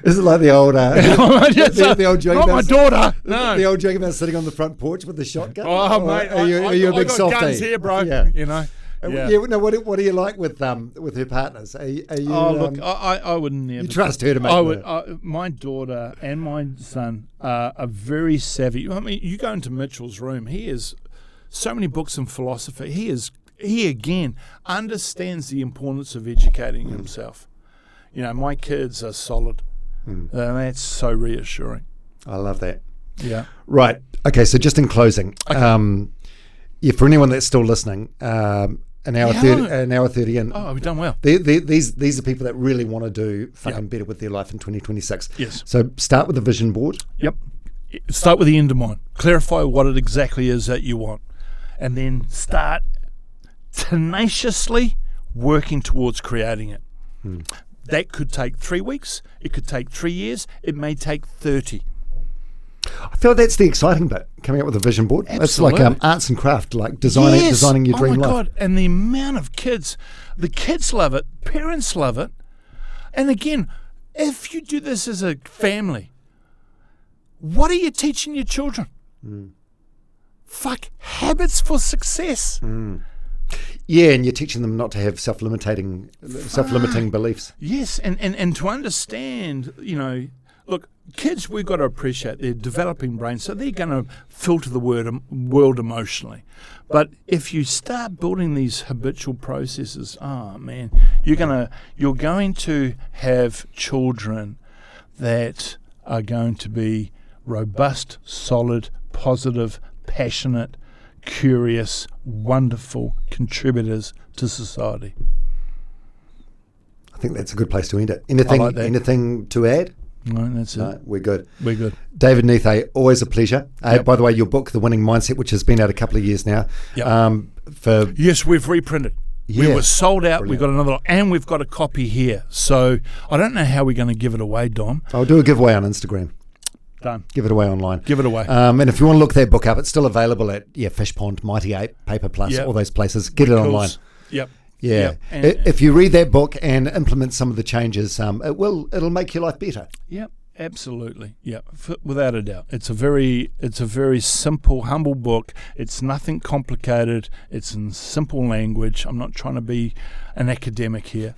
Is it like the old the old joke? Not my daughter. No. The old joke about sitting on the front porch with the shotgun. Oh, mate, are you a big got softie? Guns here, bro. Yeah. Yeah. What do you like with her partners? Are you, look, I would never. You trust her to make my daughter and my son are very savvy. I mean, you go into Mitchell's room. He has so many books in philosophy. He again understands the importance of educating himself. My kids are solid. That's so reassuring. I love that. Yeah. Right. Okay. So just in closing, for anyone that's still listening. An hour 30 in. Oh, we've done well. These are people that really want to do fucking better with their life in 2026. Yes. So start with the vision board. Yep. Start with the end in mind. Clarify what it exactly is that you want. And then start tenaciously working towards creating it. That could take 3 weeks. It could take 3 years. It may take 30. I feel that's the exciting bit, coming up with a vision board. Absolutely. It's like arts and craft, like designing your dream life. Oh my God, and the amount of kids, the kids love it, parents love it. And again, if you do this as a family, what are you teaching your children? Fuck, habits for success. Yeah, and you're teaching them not to have self-limiting beliefs. Yes, and to understand, look, kids, we've got to appreciate they're developing brains, so they're going to filter the world emotionally. But if you start building these habitual processes, oh man, you're going to have children that are going to be robust, solid, positive, passionate, curious, wonderful contributors to society. I think that's a good place to end it. Anything to add? No, that's it. No, we're good. We're good. David Niethe, always a pleasure. By the way, your book, The Winning Mindset, which has been out a couple of years now. Yep. Yes, we've reprinted. Yeah. We were sold out. Brilliant. We've got another, and we've got a copy here. So I don't know how we're going to give it away, Dom. I'll do a giveaway on Instagram. Done. Give it away online. Give it away. And if you want to look that book up, it's still available at Fishpond, Mighty Ape, Paper Plus, all those places. Get it online. Yep. Yeah. Yep. And if you read that book and implement some of the changes, it'll make your life better. Yep. Absolutely, yeah, without a doubt. It's a very simple, humble book. It's nothing complicated. It's in simple language. I'm not trying to be an academic here,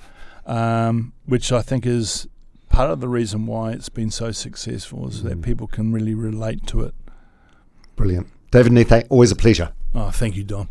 which I think is part of the reason why it's been so successful, is that people can really relate to it. Brilliant. David Niethe, always a pleasure. Oh, thank you, Don.